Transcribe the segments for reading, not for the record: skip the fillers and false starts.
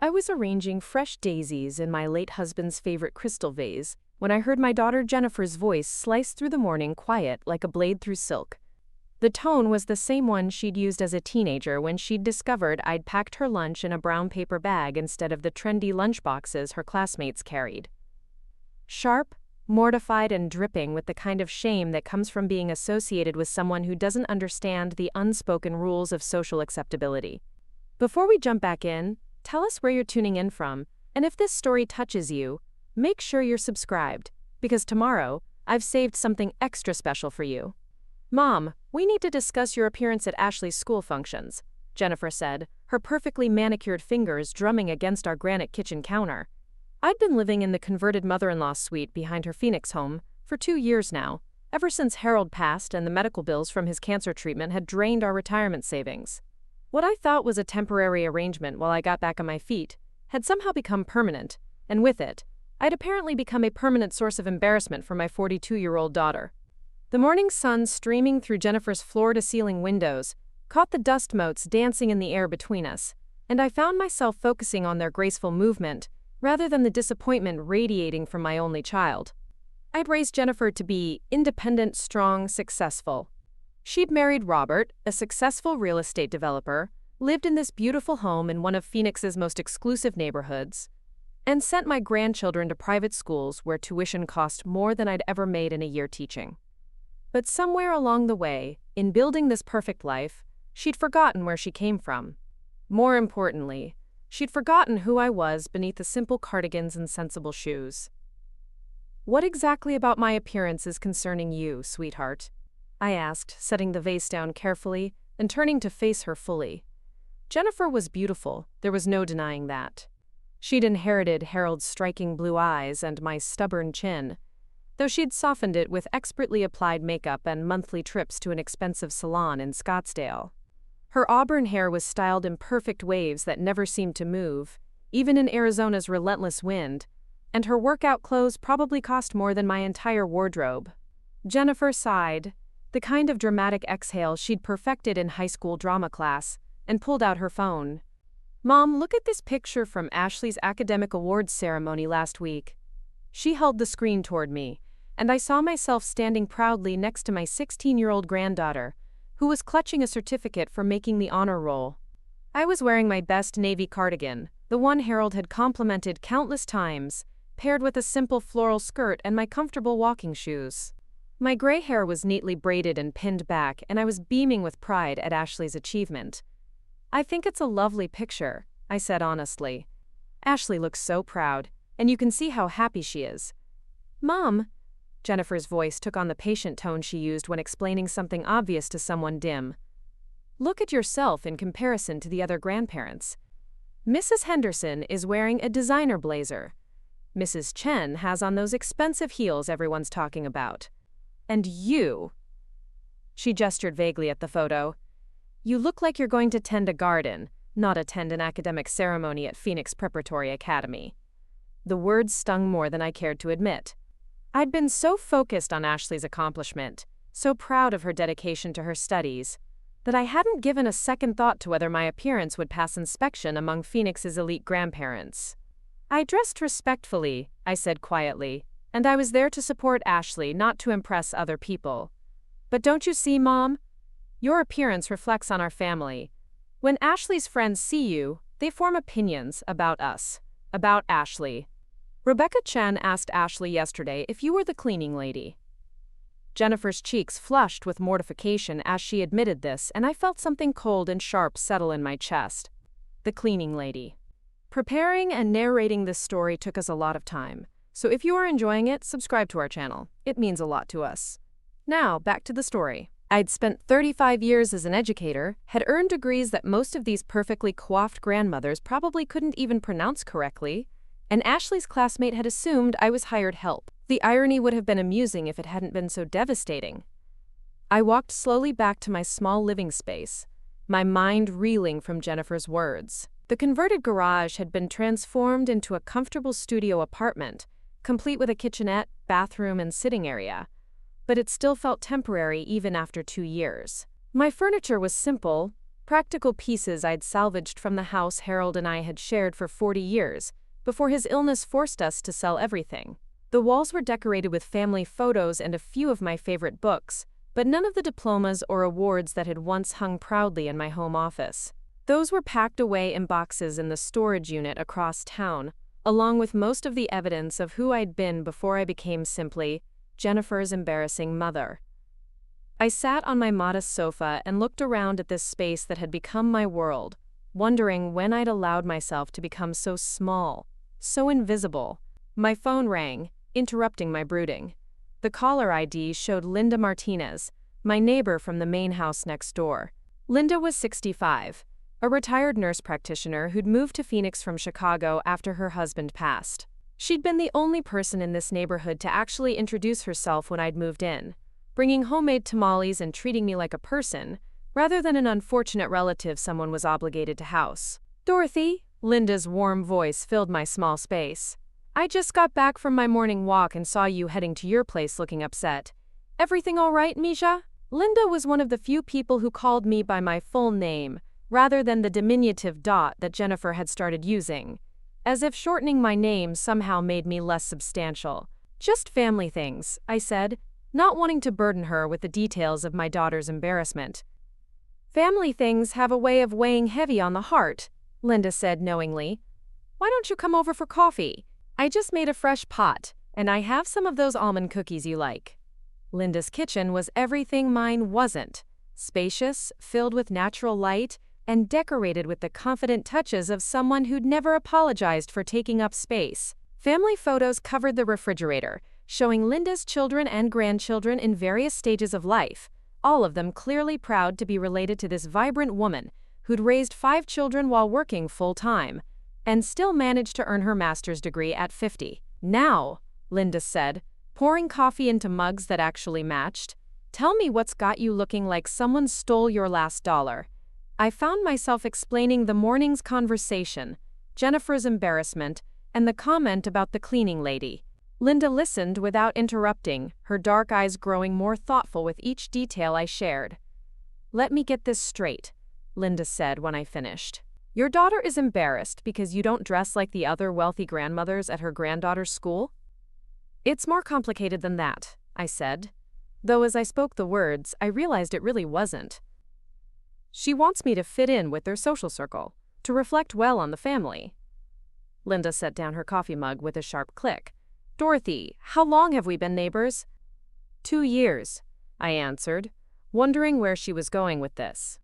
I was arranging fresh daisies in my late husband's favorite crystal vase when I heard my daughter Jennifer's voice slice through the morning quiet like a blade through silk. The tone was the same one she'd used as a teenager when she'd discovered I'd packed her lunch in a brown paper bag instead of the trendy lunchboxes her classmates carried. Sharp, mortified, and dripping with the kind of shame that comes from being associated with someone who doesn't understand the unspoken rules of social acceptability. Before we jump back in, tell us where you're tuning in from, and if this story touches you, make sure you're subscribed, because tomorrow, I've saved something extra special for you. Mom, we need to discuss your appearance at Ashley's school functions, Jennifer said, her perfectly manicured fingers drumming against our granite kitchen counter. I'd been living in the converted mother-in-law suite behind her Phoenix home for 2 years now, ever since Harold passed and the medical bills from his cancer treatment had drained our retirement savings. What I thought was a temporary arrangement while I got back on my feet had somehow become permanent, and with it, I'd apparently become a permanent source of embarrassment for my 42-year-old daughter. The morning sun streaming through Jennifer's floor-to-ceiling windows caught the dust motes dancing in the air between us, and I found myself focusing on their graceful movement rather than the disappointment radiating from my only child. I'd raised Jennifer to be independent, strong, successful. She'd married Robert, a successful real estate developer, lived in this beautiful home in one of Phoenix's most exclusive neighborhoods, and sent my grandchildren to private schools where tuition cost more than I'd ever made in a year teaching. But somewhere along the way, in building this perfect life, she'd forgotten where she came from. More importantly, she'd forgotten who I was beneath the simple cardigans and sensible shoes. "What exactly about my appearance is concerning you, sweetheart?" I asked, setting the vase down carefully and turning to face her fully. Jennifer was beautiful, there was no denying that. She'd inherited Harold's striking blue eyes and my stubborn chin, though she'd softened it with expertly applied makeup and monthly trips to an expensive salon in Scottsdale. Her auburn hair was styled in perfect waves that never seemed to move, even in Arizona's relentless wind, and her workout clothes probably cost more than my entire wardrobe. Jennifer sighed, the kind of dramatic exhale she'd perfected in high school drama class, and pulled out her phone. "Mom, look at this picture from Ashley's academic awards ceremony last week." She held the screen toward me, and I saw myself standing proudly next to my 16-year-old granddaughter, who was clutching a certificate for making the honor roll. I was wearing my best navy cardigan, the one Harold had complimented countless times, paired with a simple floral skirt and my comfortable walking shoes. My gray hair was neatly braided and pinned back, and I was beaming with pride at Ashley's achievement. "I think it's a lovely picture," I said honestly. Ashley looks so proud, and you can see how happy she is. "Mom," Jennifer's voice took on the patient tone she used when explaining something obvious to someone dim. "Look at yourself in comparison to the other grandparents. Mrs. Henderson is wearing a designer blazer. Mrs. Chen has on those expensive heels everyone's talking about. And you," she gestured vaguely at the photo, "you look like you're going to tend a garden, not attend an academic ceremony at Phoenix Preparatory Academy." The words stung more than I cared to admit. I'd been so focused on Ashley's accomplishment, so proud of her dedication to her studies, that I hadn't given a second thought to whether my appearance would pass inspection among Phoenix's elite grandparents. "I dressed respectfully," I said quietly, "and I was there to support Ashley, not to impress other people. But don't you see, Mom? Your appearance reflects on our family. When Ashley's friends see you, they form opinions about us, about Ashley. Rebecca Chen asked Ashley yesterday if you were the cleaning lady." Jennifer's cheeks flushed with mortification as she admitted this, and I felt something cold and sharp settle in my chest. The cleaning lady. Preparing and narrating this story took us a lot of time, so if you are enjoying it, subscribe to our channel. It means a lot to us. Now, back to the story. I'd spent 35 years as an educator, had earned degrees that most of these perfectly coiffed grandmothers probably couldn't even pronounce correctly, and Ashley's classmate had assumed I was hired help. The irony would have been amusing if it hadn't been so devastating. I walked slowly back to my small living space, my mind reeling from Jennifer's words. The converted garage had been transformed into a comfortable studio apartment, complete with a kitchenette, bathroom, and sitting area, but it still felt temporary even after 2 years. My furniture was simple, practical pieces I'd salvaged from the house Harold and I had shared for 40 years, before his illness forced us to sell everything. The walls were decorated with family photos and a few of my favorite books, but none of the diplomas or awards that had once hung proudly in my home office. Those were packed away in boxes in the storage unit across town, along with most of the evidence of who I'd been before I became simply Jennifer's embarrassing mother. I sat on my modest sofa and looked around at this space that had become my world, wondering when I'd allowed myself to become so small, so invisible. My phone rang, interrupting my brooding. The caller ID showed Linda Martinez, my neighbor from the main house next door. Linda was 65, a retired nurse practitioner who'd moved to Phoenix from Chicago after her husband passed. She'd been the only person in this neighborhood to actually introduce herself when I'd moved in, bringing homemade tamales and treating me like a person, rather than an unfortunate relative someone was obligated to house. "Dorothy," Linda's warm voice filled my small space. "I just got back from my morning walk and saw you heading to your place looking upset. Everything all right, Misha?" Linda was one of the few people who called me by my full name, rather than the diminutive dot that Jennifer had started using, as if shortening my name somehow made me less substantial. "Just family things," I said, not wanting to burden her with the details of my daughter's embarrassment. "Family things have a way of weighing heavy on the heart," Linda said knowingly. "Why don't you come over for coffee? I just made a fresh pot, and I have some of those almond cookies you like." Linda's kitchen was everything mine wasn't: spacious, filled with natural light, and decorated with the confident touches of someone who'd never apologized for taking up space. Family photos covered the refrigerator, showing Linda's children and grandchildren in various stages of life, all of them clearly proud to be related to this vibrant woman who'd raised 5 children while working full-time, and still managed to earn her master's degree at 50. "Now," Linda said, pouring coffee into mugs that actually matched, "tell me what's got you looking like someone stole your last dollar." I found myself explaining the morning's conversation, Jennifer's embarrassment, and the comment about the cleaning lady. Linda listened without interrupting, her dark eyes growing more thoughtful with each detail I shared. "Let me get this straight," Linda said when I finished. "Your daughter is embarrassed because you don't dress like the other wealthy grandmothers at her granddaughter's school?" "It's more complicated than that," I said, though as I spoke the words, I realized it really wasn't. "She wants me to fit in with their social circle, to reflect well on the family." Linda set down her coffee mug with a sharp click. "Dorothy, how long have we been neighbors?" 2 years, I answered, wondering where she was going with this.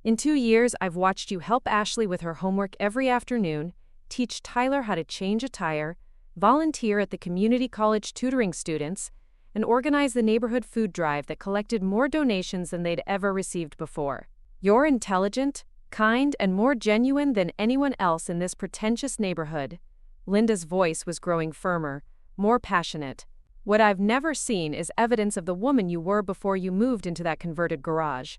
"In 2 years, I've watched you help Ashley with her homework every afternoon, teach Tyler how to change a tire, volunteer at the community college tutoring students, and organize the neighborhood food drive that collected more donations than they'd ever received before. You're intelligent, kind, and more genuine than anyone else in this pretentious neighborhood." Linda's voice was growing firmer, more passionate. "What I've never seen is evidence of the woman you were before you moved into that converted garage."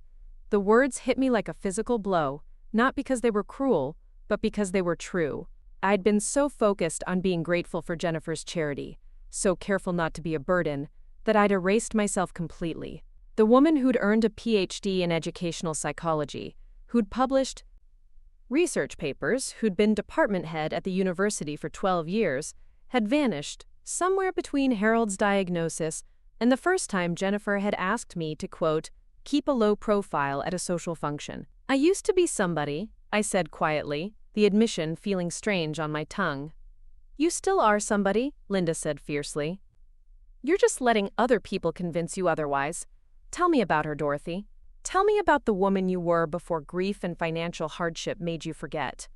The words hit me like a physical blow, not because they were cruel, but because they were true. I'd been so focused on being grateful for Jennifer's charity, so careful not to be a burden, that I'd erased myself completely. The woman who'd earned a PhD in educational psychology, who'd published research papers, who'd been department head at the university for 12 years, had vanished, somewhere between Harold's diagnosis and the first time Jennifer had asked me to, quote, "keep a low profile at a social function." "I used to be somebody," I said quietly, the admission feeling strange on my tongue. "You still are somebody," Linda said fiercely. "You're just letting other people convince you otherwise. Tell me about her, Dorothy. Tell me about the woman you were before grief and financial hardship made you forget."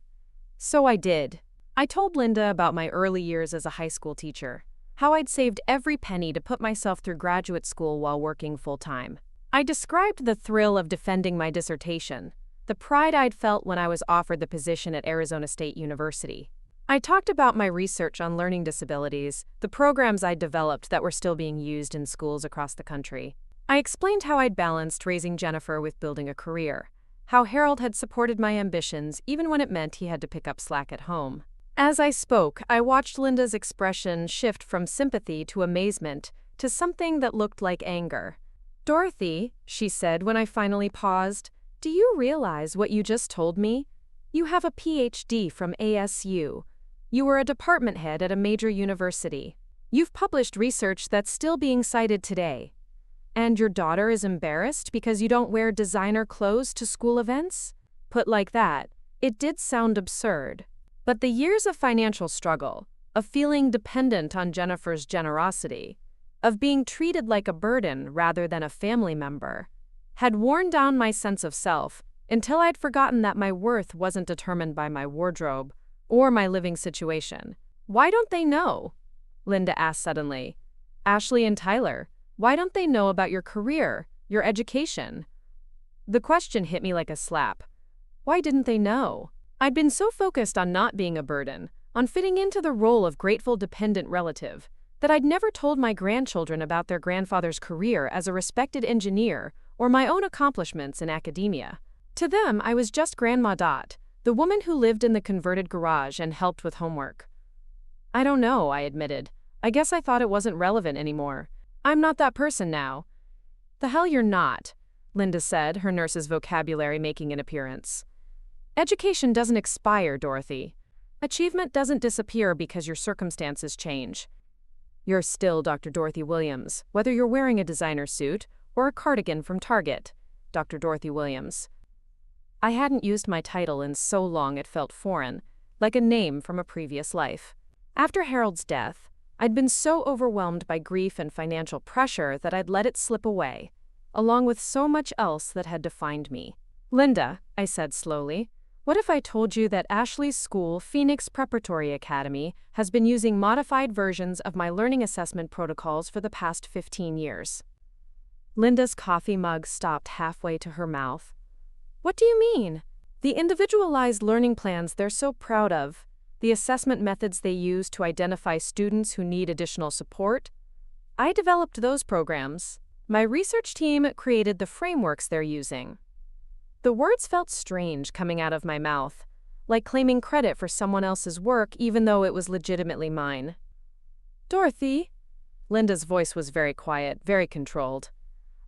So I did. I told Linda about my early years as a high school teacher, how I'd saved every penny to put myself through graduate school while working full-time. I described the thrill of defending my dissertation, the pride I'd felt when I was offered the position at Arizona State University. I talked about my research on learning disabilities, the programs I'd developed that were still being used in schools across the country. I explained how I'd balanced raising Jennifer with building a career, how Harold had supported my ambitions even when it meant he had to pick up slack at home. As I spoke, I watched Linda's expression shift from sympathy to amazement to something that looked like anger. "Dorothy," she said when I finally paused, Do you realize what you just told me? You have a PhD from ASU. You were a department head at a major university. You've published research that's still being cited today. And your daughter is embarrassed because you don't wear designer clothes to school events? Put like that, it did sound absurd. But the years of financial struggle, of feeling dependent on Jennifer's generosity, of being treated like a burden rather than a family member, had worn down my sense of self until I'd forgotten that my worth wasn't determined by my wardrobe or my living situation. Why don't they know? Linda asked suddenly. Ashley and Tyler, why don't they know about your career, your education? The question hit me like a slap. Why didn't they know? I'd been so focused on not being a burden, on fitting into the role of grateful dependent relative, that I'd never told my grandchildren about their grandfather's career as a respected engineer or my own accomplishments in academia. To them, I was just Grandma Dot, the woman who lived in the converted garage and helped with homework. I don't know, I admitted. I guess I thought it wasn't relevant anymore. I'm not that person now. The hell you're not, Linda said, her nurse's vocabulary making an appearance. Education doesn't expire, Dorothy. Achievement doesn't disappear because your circumstances change. You're still Dr. Dorothy Williams, whether you're wearing a designer suit or a cardigan from Target. Dr. Dorothy Williams. I hadn't used my title in so long it felt foreign, like a name from a previous life. After Harold's death, I'd been so overwhelmed by grief and financial pressure that I'd let it slip away, along with so much else that had defined me. Linda, I said slowly, what if I told you that Ashley's school, Phoenix Preparatory Academy, has been using modified versions of my learning assessment protocols for the past 15 years? Linda's coffee mug stopped halfway to her mouth. What do you mean? The individualized learning plans they're so proud of, the assessment methods they use to identify students who need additional support? I developed those programs. My research team created the frameworks they're using. The words felt strange coming out of my mouth, like claiming credit for someone else's work even though it was legitimately mine. Dorothy? Linda's voice was very quiet, very controlled.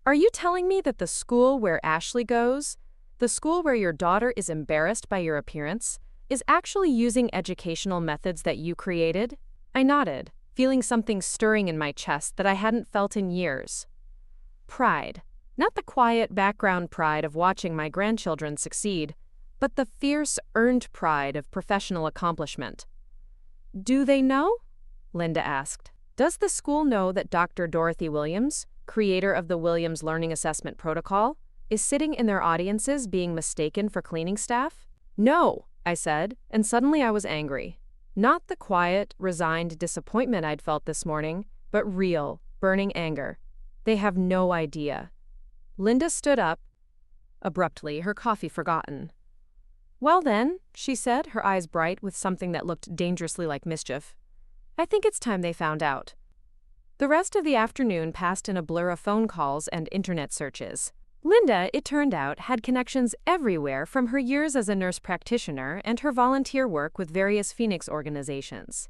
Are you telling me that the school where Ashley goes, the school where your daughter is embarrassed by your appearance, is actually using educational methods that you created? I nodded, feeling something stirring in my chest that I hadn't felt in years. Pride. Not the quiet background pride of watching my grandchildren succeed, but the fierce, earned pride of professional accomplishment. Do they know? Linda asked. Does the school know that Dr. Dorothy Williams, creator of the Williams Learning Assessment Protocol, is sitting in their audiences being mistaken for cleaning staff? No, I said, and suddenly I was angry. Not the quiet, resigned disappointment I'd felt this morning, but real, burning anger. They have no idea. Linda stood up, abruptly, her coffee forgotten. Well then, she said, her eyes bright with something that looked dangerously like mischief. I think it's time they found out. The rest of the afternoon passed in a blur of phone calls and internet searches. Linda, it turned out, had connections everywhere from her years as a nurse practitioner and her volunteer work with various Phoenix organizations.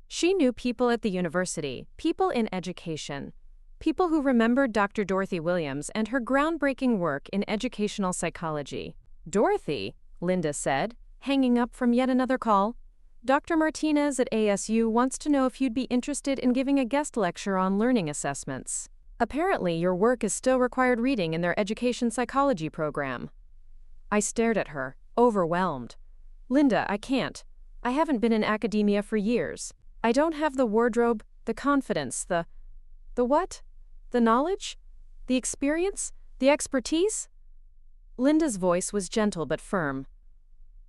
She knew people at the university, people in education, people who remembered Dr. Dorothy Williams and her groundbreaking work in educational psychology. Dorothy, Linda said, hanging up from yet another call. Dr. Martinez at ASU wants to know if you'd be interested in giving a guest lecture on learning assessments. Apparently, your work is still required reading in their education psychology program. I stared at her, overwhelmed. Linda, I can't. I haven't been in academia for years. I don't have the wardrobe, the confidence, the what? The knowledge? The experience? The expertise? Linda's voice was gentle but firm.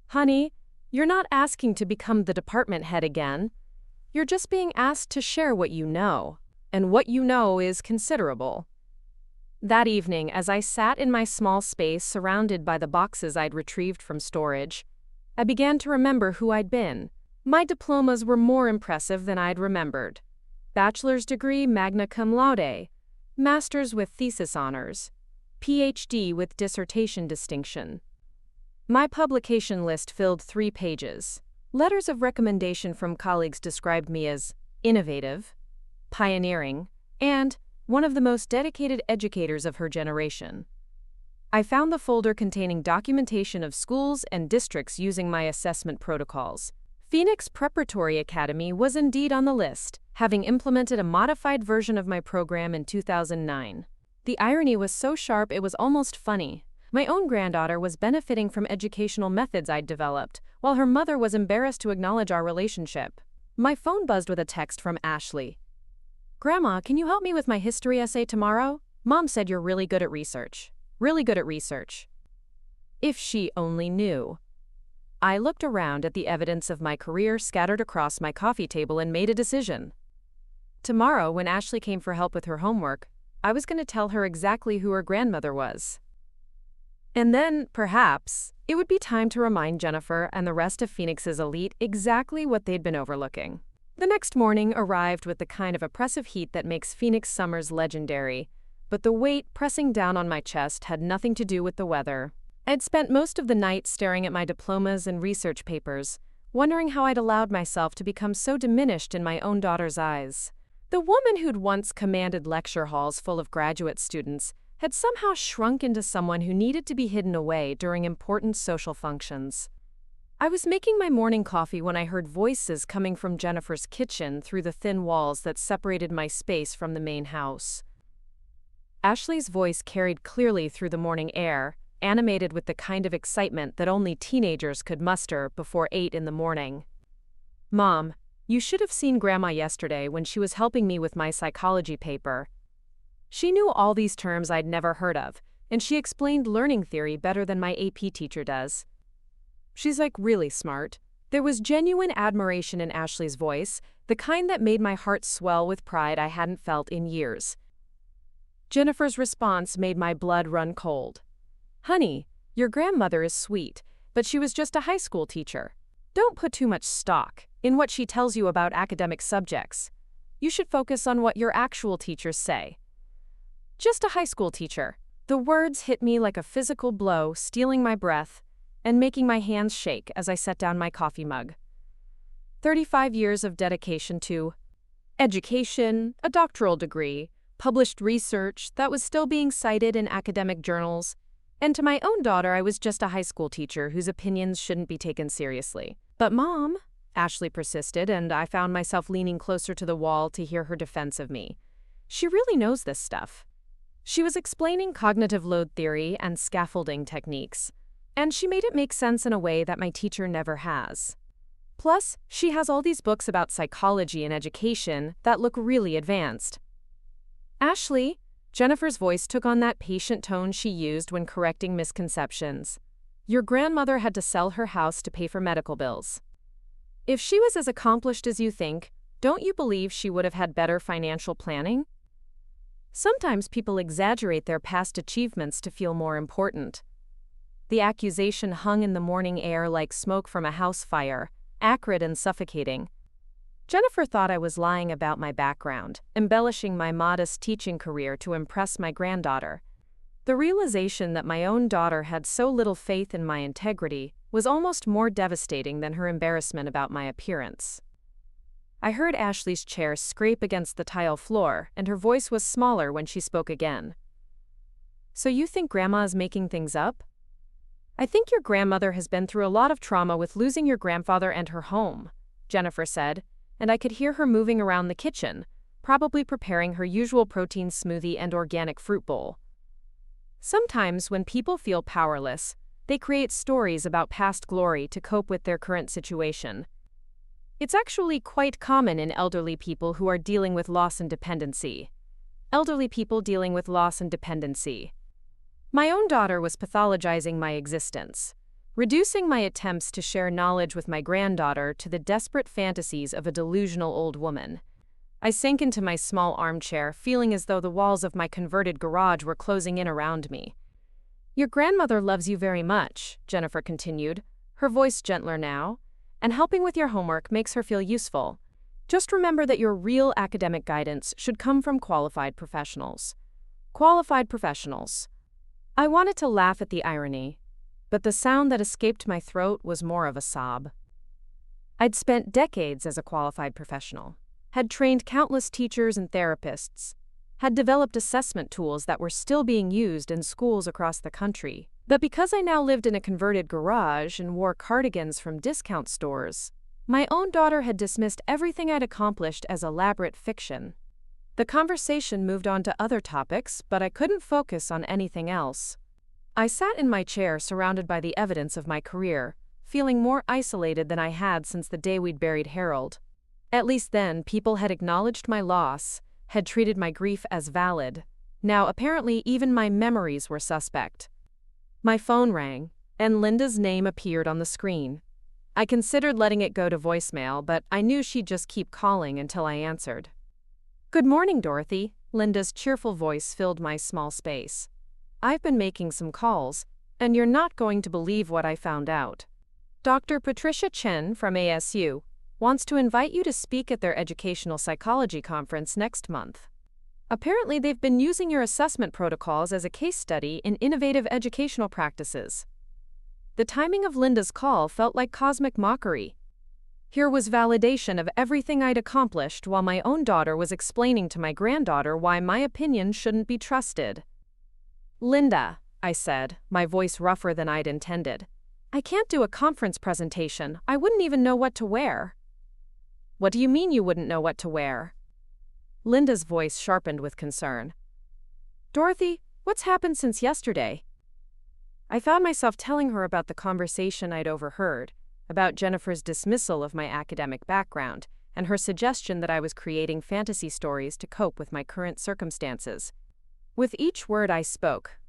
Honey, you're not asking to become the department head again. You're just being asked to share what you know. And what you know is considerable. That evening, as I sat in my small space surrounded by the boxes I'd retrieved from storage, I began to remember who I'd been. My diplomas were more impressive than I'd remembered. Bachelor's degree magna cum laude, master's with thesis honors, PhD with dissertation distinction. My publication list filled 3 pages. Letters of recommendation from colleagues described me as innovative, pioneering, and one of the most dedicated educators of her generation. I found the folder containing documentation of schools and districts using my assessment protocols. Phoenix Preparatory Academy was indeed on the list, having implemented a modified version of my program in 2009. The irony was so sharp it was almost funny. My own granddaughter was benefiting from educational methods I'd developed, while her mother was embarrassed to acknowledge our relationship. My phone buzzed with a text from Ashley. "Grandma, can you help me with my history essay tomorrow? Mom said you're really good at research. Really good at research." If she only knew. I looked around at the evidence of my career scattered across my coffee table and made a decision. Tomorrow, when Ashley came for help with her homework, I was going to tell her exactly who her grandmother was. And then, perhaps, it would be time to remind Jennifer and the rest of Phoenix's elite exactly what they'd been overlooking. The next morning arrived with the kind of oppressive heat that makes Phoenix summers legendary, but the weight pressing down on my chest had nothing to do with the weather. I'd spent most of the night staring at my diplomas and research papers, wondering how I'd allowed myself to become so diminished in my own daughter's eyes. The woman who'd once commanded lecture halls full of graduate students had somehow shrunk into someone who needed to be hidden away during important social functions. I was making my morning coffee when I heard voices coming from Jennifer's kitchen through the thin walls that separated my space from the main house. Ashley's voice carried clearly through the morning air, animated with the kind of excitement that only teenagers could muster before 8 in the morning. "Mom, you should have seen Grandma yesterday when she was helping me with my psychology paper. She knew all these terms I'd never heard of, and she explained learning theory better than my AP teacher does. She's like really smart." There was genuine admiration in Ashley's voice, the kind that made my heart swell with pride I hadn't felt in years. Jennifer's response made my blood run cold. "Honey, your grandmother is sweet, but she was just a high school teacher. Don't put too much stock in what she tells you about academic subjects. You should focus on what your actual teachers say." Just a high school teacher. The words hit me like a physical blow, stealing my breath and making my hands shake as I set down my coffee mug. 35 years of dedication to education, a doctoral degree, published research that was still being cited in academic journals, and to my own daughter I was just a high school teacher whose opinions shouldn't be taken seriously. "But Mom," Ashley persisted, and I found myself leaning closer to the wall to hear her defense of me. She really knows this stuff. She was explaining cognitive load theory and scaffolding techniques, and she made it make sense in a way that my teacher never has. Plus, she has all these books about psychology and education that look really advanced. "Ashley," Jennifer's voice took on that patient tone she used when correcting misconceptions. "Your grandmother had to sell her house to pay for medical bills. If she was as accomplished as you think, don't you believe she would have had better financial planning? Sometimes people exaggerate their past achievements to feel more important." The accusation hung in the morning air like smoke from a house fire, acrid and suffocating. Jennifer thought I was lying about my background, embellishing my modest teaching career to impress my granddaughter. The realization that my own daughter had so little faith in my integrity was almost more devastating than her embarrassment about my appearance. I heard Ashley's chair scrape against the tile floor, and her voice was smaller when she spoke again. "So you think Grandma is making things up?" "I think your grandmother has been through a lot of trauma with losing your grandfather and her home," Jennifer said, and I could hear her moving around the kitchen, probably preparing her usual protein smoothie and organic fruit bowl. Sometimes when people feel powerless, they create stories about past glory to cope with their current situation. It's actually quite common in elderly people who are dealing with loss and dependency. Elderly people dealing with loss and dependency. My own daughter was pathologizing my existence, reducing my attempts to share knowledge with my granddaughter to the desperate fantasies of a delusional old woman. I sank into my small armchair, feeling as though the walls of my converted garage were closing in around me. "Your grandmother loves you very much," Jennifer continued, her voice gentler now, "and helping with your homework makes her feel useful. Just remember that your real academic guidance should come from qualified professionals." Qualified professionals. I wanted to laugh at the irony, but the sound that escaped my throat was more of a sob. I'd spent decades as a qualified professional, had trained countless teachers and therapists, had developed assessment tools that were still being used in schools across the country. But because I now lived in a converted garage and wore cardigans from discount stores, my own daughter had dismissed everything I'd accomplished as elaborate fiction. The conversation moved on to other topics, but I couldn't focus on anything else. I sat in my chair surrounded by the evidence of my career, feeling more isolated than I had since the day we'd buried Harold. At least then, people had acknowledged my loss, had treated my grief as valid. Now, apparently, even my memories were suspect. My phone rang, and Linda's name appeared on the screen. I considered letting it go to voicemail, but I knew she'd just keep calling until I answered. "Good morning, Dorothy." Linda's cheerful voice filled my small space. "I've been making some calls, and you're not going to believe what I found out. Dr. Patricia Chen from ASU wants to invite you to speak at their educational psychology conference next month. Apparently, they've been using your assessment protocols as a case study in innovative educational practices." The timing of Linda's call felt like cosmic mockery. Here was validation of everything I'd accomplished while my own daughter was explaining to my granddaughter why my opinion shouldn't be trusted. "Linda," I said, my voice rougher than I'd intended, "I can't do a conference presentation. I wouldn't even know what to wear." "What do you mean you wouldn't know what to wear?" Linda's voice sharpened with concern. "Dorothy, what's happened since yesterday?" I found myself telling her about the conversation I'd overheard, about Jennifer's dismissal of my academic background, and her suggestion that I was creating fantasy stories to cope with my current circumstances. With each word I spoke,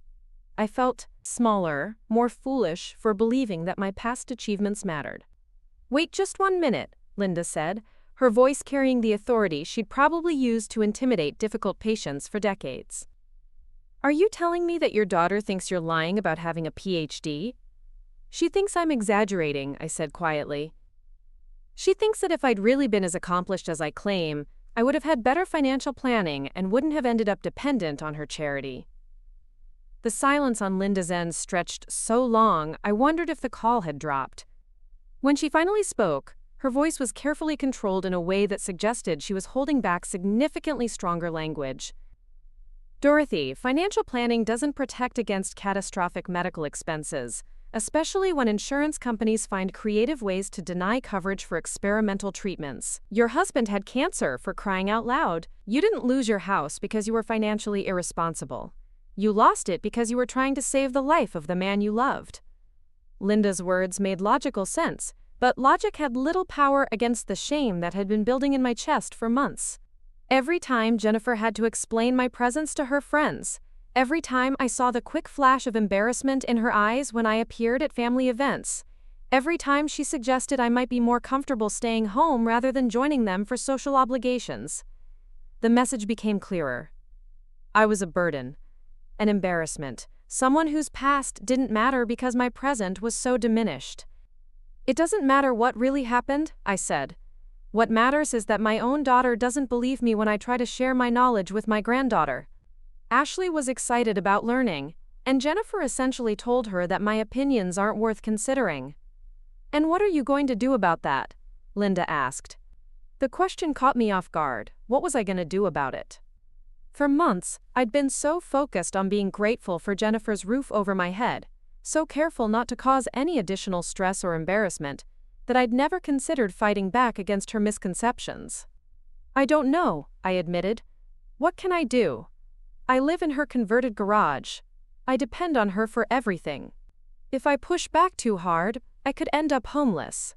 I felt smaller, more foolish for believing that my past achievements mattered. "Wait just 1 minute," Linda said, her voice carrying the authority she'd probably used to intimidate difficult patients for decades. "Are you telling me that your daughter thinks you're lying about having a PhD?" "She thinks I'm exaggerating," I said quietly. "She thinks that if I'd really been as accomplished as I claim, I would have had better financial planning and wouldn't have ended up dependent on her charity." The silence on Linda's end stretched so long, I wondered if the call had dropped. When she finally spoke, her voice was carefully controlled in a way that suggested she was holding back significantly stronger language. "Dorothy, financial planning doesn't protect against catastrophic medical expenses, especially when insurance companies find creative ways to deny coverage for experimental treatments. Your husband had cancer, for crying out loud. You didn't lose your house because you were financially irresponsible. You lost it because you were trying to save the life of the man you loved." Linda's words made logical sense, but logic had little power against the shame that had been building in my chest for months. Every time Jennifer had to explain my presence to her friends, every time I saw the quick flash of embarrassment in her eyes when I appeared at family events, every time she suggested I might be more comfortable staying home rather than joining them for social obligations, the message became clearer. I was a burden, an embarrassment, someone whose past didn't matter because my present was so diminished. "It doesn't matter what really happened," I said. "What matters is that my own daughter doesn't believe me when I try to share my knowledge with my granddaughter." Ashley was excited about learning, and Jennifer essentially told her that my opinions aren't worth considering. "And what are you going to do about that?" Linda asked. The question caught me off guard. What was I going to do about it? For months, I'd been so focused on being grateful for Jennifer's roof over my head, so careful not to cause any additional stress or embarrassment, that I'd never considered fighting back against her misconceptions. "I don't know," I admitted. "What can I do? I live in her converted garage. I depend on her for everything. If I push back too hard, I could end up homeless."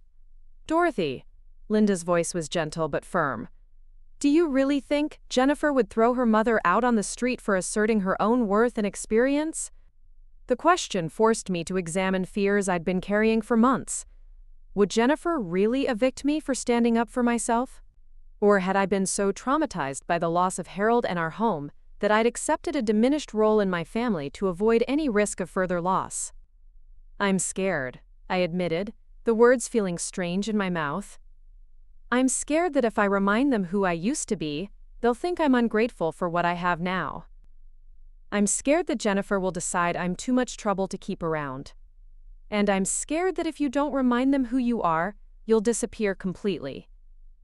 "Dorothy," Linda's voice was gentle but firm, "do you really think Jennifer would throw her mother out on the street for asserting her own worth and experience?" The question forced me to examine fears I'd been carrying for months. Would Jennifer really evict me for standing up for myself? Or had I been so traumatized by the loss of Harold and our home that I'd accepted a diminished role in my family to avoid any risk of further loss? "I'm scared," I admitted, the words feeling strange in my mouth. "I'm scared that if I remind them who I used to be, they'll think I'm ungrateful for what I have now. I'm scared that Jennifer will decide I'm too much trouble to keep around. And I'm scared that if you don't remind them who you are, you'll disappear completely,"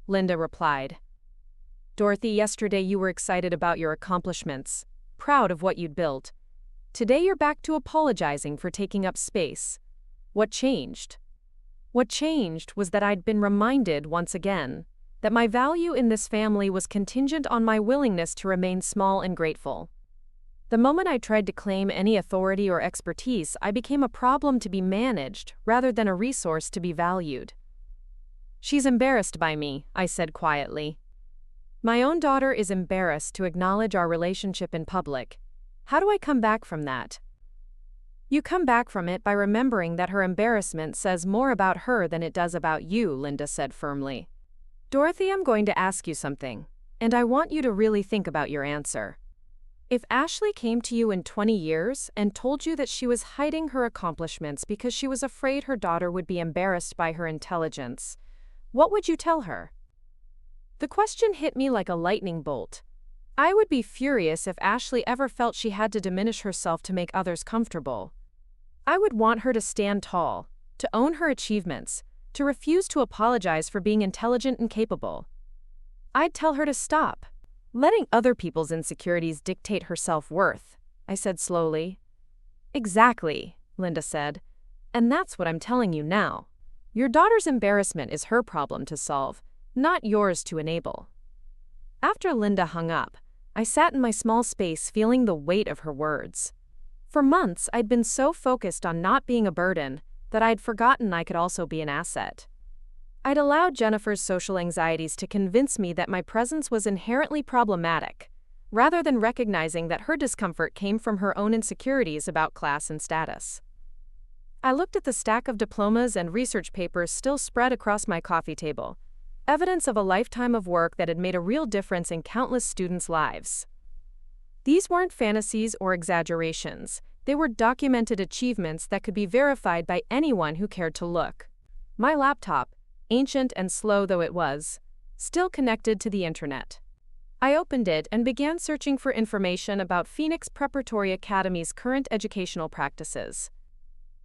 Linda replied. Dorothy, yesterday you were excited about your accomplishments, proud of what you'd built. Today you're back to apologizing for taking up space. What changed? What changed was that I'd been reminded once again that my value in this family was contingent on my willingness to remain small and grateful. The moment I tried to claim any authority or expertise, I became a problem to be managed rather than a resource to be valued. She's embarrassed by me, I said quietly. My own daughter is embarrassed to acknowledge our relationship in public. How do I come back from that? You come back from it by remembering that her embarrassment says more about her than it does about you, Linda said firmly. Dorothy, I'm going to ask you something, and I want you to really think about your answer. If Ashley came to you in 20 years and told you that she was hiding her accomplishments because she was afraid her daughter would be embarrassed by her intelligence, what would you tell her? The question hit me like a lightning bolt. I would be furious if Ashley ever felt she had to diminish herself to make others comfortable. I would want her to stand tall, to own her achievements, to refuse to apologize for being intelligent and capable. I'd tell her to stop letting other people's insecurities dictate her self-worth, I said slowly. Exactly, Linda said. And that's what I'm telling you now. Your daughter's embarrassment is her problem to solve, not yours to enable. After Linda hung up, I sat in my small space feeling the weight of her words. For months, I'd been so focused on not being a burden that I'd forgotten I could also be an asset. I'd allowed Jennifer's social anxieties to convince me that my presence was inherently problematic, rather than recognizing that her discomfort came from her own insecurities about class and status. I looked at the stack of diplomas and research papers still spread across my coffee table, evidence of a lifetime of work that had made a real difference in countless students' lives. These weren't fantasies or exaggerations. They were documented achievements that could be verified by anyone who cared to look. My laptop, ancient and slow though it was, still connected to the internet. I opened it and began searching for information about Phoenix Preparatory Academy's current educational practices.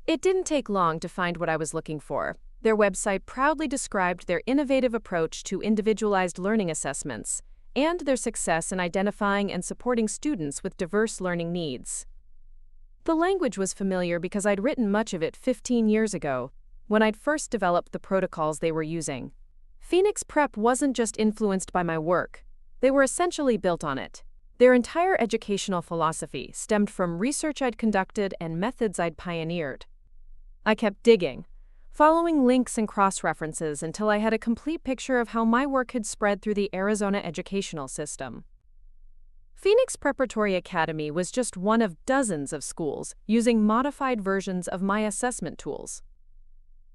It didn't take long to find what I was looking for. Their website proudly described their innovative approach to individualized learning assessments and their success in identifying and supporting students with diverse learning needs. The language was familiar because I'd written much of it 15 years ago, when I'd first developed the protocols they were using. Phoenix Prep wasn't just influenced by my work, they were essentially built on it. Their entire educational philosophy stemmed from research I'd conducted and methods I'd pioneered. I kept digging, following links and cross-references until I had a complete picture of how my work had spread through the Arizona educational system. Phoenix Preparatory Academy was just one of dozens of schools using modified versions of my assessment tools.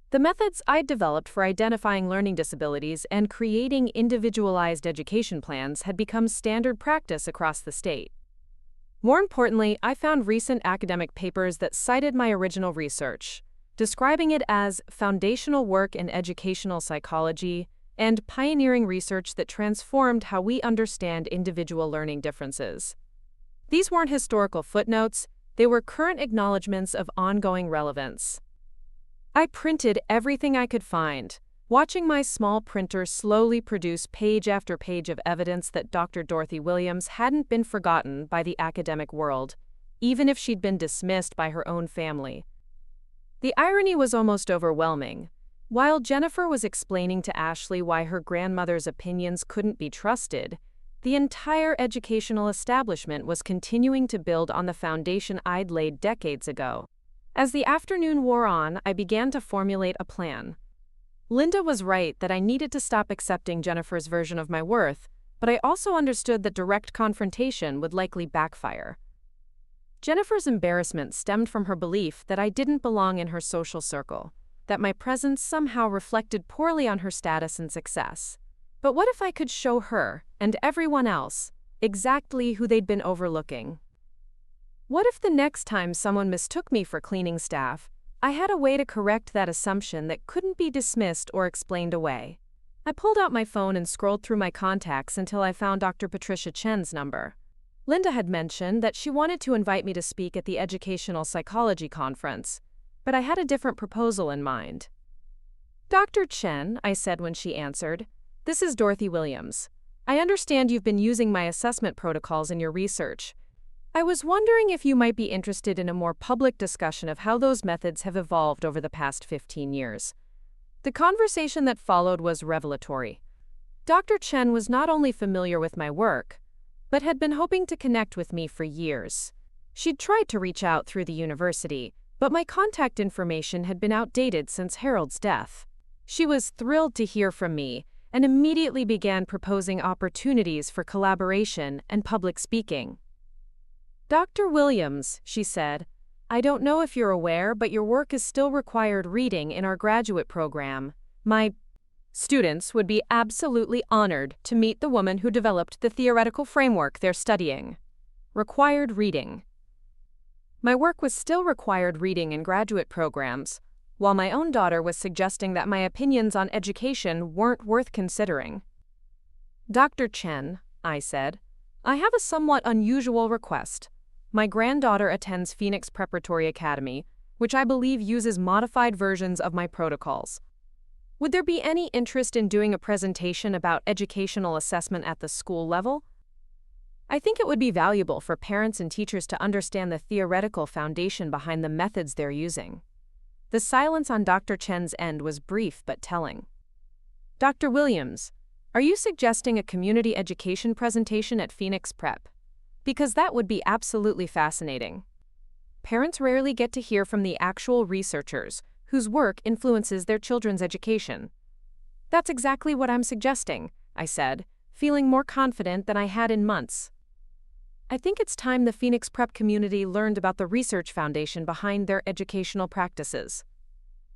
The methods I'd developed for identifying learning disabilities and creating individualized education plans had become standard practice across the state. More importantly, I found recent academic papers that cited my original research, describing it as foundational work in educational psychology and pioneering research that transformed how we understand individual learning differences. These weren't historical footnotes, they were current acknowledgments of ongoing relevance. I printed everything I could find, watching my small printer slowly produce page after page of evidence that Dr. Dorothy Williams hadn't been forgotten by the academic world, even if she'd been dismissed by her own family. The irony was almost overwhelming. While Jennifer was explaining to Ashley why her grandmother's opinions couldn't be trusted, the entire educational establishment was continuing to build on the foundation I'd laid decades ago. As the afternoon wore on, I began to formulate a plan. Linda was right that I needed to stop accepting Jennifer's version of my worth, but I also understood that direct confrontation would likely backfire. Jennifer's embarrassment stemmed from her belief that I didn't belong in her social circle, that my presence somehow reflected poorly on her status and success. But what if I could show her, and everyone else, exactly who they'd been overlooking? What if the next time someone mistook me for cleaning staff, I had a way to correct that assumption that couldn't be dismissed or explained away? I pulled out my phone and scrolled through my contacts until I found Dr. Patricia Chen's number. Linda had mentioned that she wanted to invite me to speak at the Educational Psychology Conference, but I had a different proposal in mind. Dr. Chen, I said when she answered, "This is Dorothy Williams. I understand you've been using my assessment protocols in your research. I was wondering if you might be interested in a more public discussion of how those methods have evolved over the past 15 years. The conversation that followed was revelatory. Dr. Chen was not only familiar with my work, but had been hoping to connect with me for years. She'd tried to reach out through the university, but my contact information had been outdated since Harold's death. She was thrilled to hear from me and immediately began proposing opportunities for collaboration and public speaking. Dr. Williams, she said, I don't know if you're aware, but your work is still required reading in our graduate program. My students would be absolutely honored to meet the woman who developed the theoretical framework they're studying. Required reading. My work was still required reading in graduate programs, while my own daughter was suggesting that my opinions on education weren't worth considering. Dr. Chen, I said, I have a somewhat unusual request. My granddaughter attends Phoenix Preparatory Academy, which I believe uses modified versions of my protocols. Would there be any interest in doing a presentation about educational assessment at the school level? I think it would be valuable for parents and teachers to understand the theoretical foundation behind the methods they're using. The silence on Dr. Chen's end was brief but telling. Dr. Williams, are you suggesting a community education presentation at Phoenix Prep? Because that would be absolutely fascinating. Parents rarely get to hear from the actual researchers whose work influences their children's education. That's exactly what I'm suggesting, I said, feeling more confident than I had in months. I think it's time the Phoenix Prep community learned about the research foundation behind their educational practices.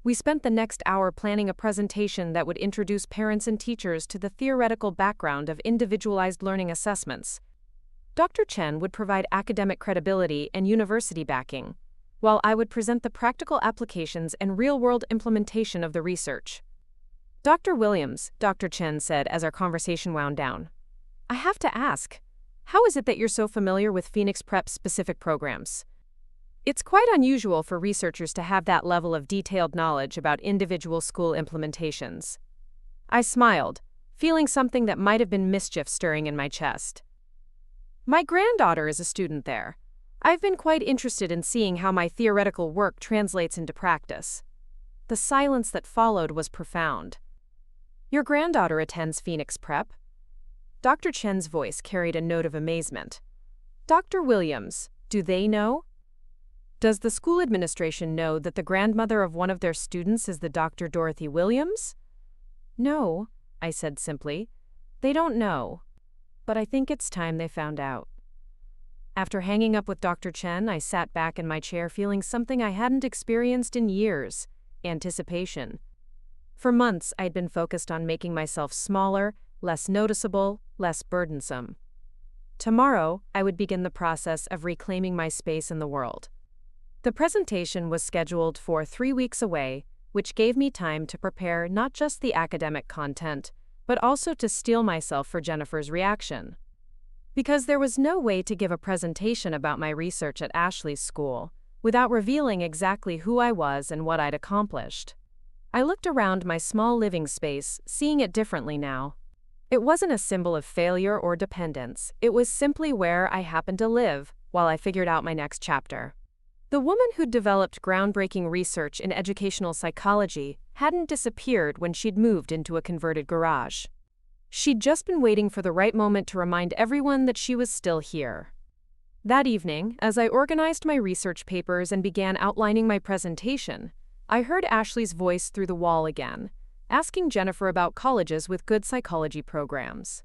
We spent the next hour planning a presentation that would introduce parents and teachers to the theoretical background of individualized learning assessments. Dr. Chen would provide academic credibility and university backing, while I would present the practical applications and real-world implementation of the research. Dr. Williams, Dr. Chen said as our conversation wound down, I have to ask, how is it that you're so familiar with Phoenix Prep's specific programs? It's quite unusual for researchers to have that level of detailed knowledge about individual school implementations. I smiled, feeling something that might have been mischief stirring in my chest. My granddaughter is a student there. I've been quite interested in seeing how my theoretical work translates into practice. The silence that followed was profound. Your granddaughter attends Phoenix Prep? Dr. Chen's voice carried a note of amazement. Dr. Williams, do they know? Does the school administration know that the grandmother of one of their students is the Dr. Dorothy Williams? No, I said simply. They don't know. But I think it's time they found out. After hanging up with Dr. Chen, I sat back in my chair feeling something I hadn't experienced in years: anticipation. For months, I'd been focused on making myself smaller, less noticeable, less burdensome. Tomorrow, I would begin the process of reclaiming my space in the world. The presentation was scheduled for 3 weeks away, which gave me time to prepare not just the academic content, but also to steel myself for Jennifer's reaction. Because there was no way to give a presentation about my research at Ashley's school without revealing exactly who I was and what I'd accomplished. I looked around my small living space, seeing it differently now. It wasn't a symbol of failure or dependence, it was simply where I happened to live while I figured out my next chapter. The woman who'd developed groundbreaking research in educational psychology hadn't disappeared when she'd moved into a converted garage. She'd just been waiting for the right moment to remind everyone that she was still here. That evening, as I organized my research papers and began outlining my presentation, I heard Ashley's voice through the wall again, asking Jennifer about colleges with good psychology programs.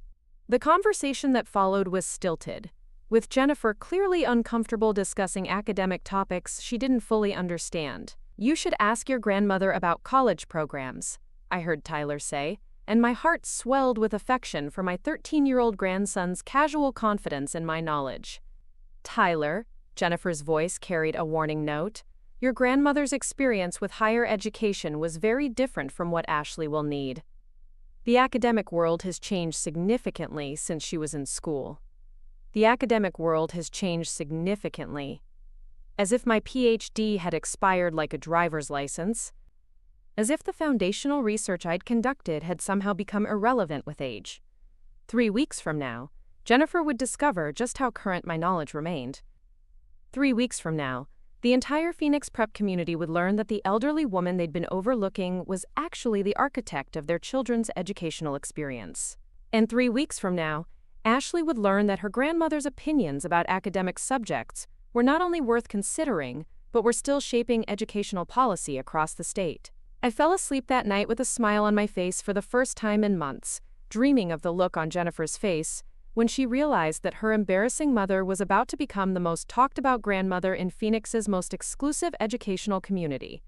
The conversation that followed was stilted, with Jennifer clearly uncomfortable discussing academic topics she didn't fully understand. You should ask your grandmother about college programs, I heard Tyler say, and my heart swelled with affection for my 13-year-old grandson's casual confidence in my knowledge. Tyler, Jennifer's voice carried a warning note, your grandmother's experience with higher education was very different from what Ashley will need. The academic world has changed significantly since she was in school. The academic world has changed significantly. As if my PhD had expired like a driver's license. As if the foundational research I'd conducted had somehow become irrelevant with age. 3 weeks from now, Jennifer would discover just how current my knowledge remained. 3 weeks from now, the entire Phoenix prep community would learn that the elderly woman they'd been overlooking was actually the architect of their children's educational experience. And 3 weeks from now, Ashley would learn that her grandmother's opinions about academic subjects were not only worth considering, but were still shaping educational policy across the state. I fell asleep that night with a smile on my face for the first time in months, dreaming of the look on Jennifer's face when she realized that her embarrassing mother was about to become the most talked-about grandmother in Phoenix's most exclusive educational community.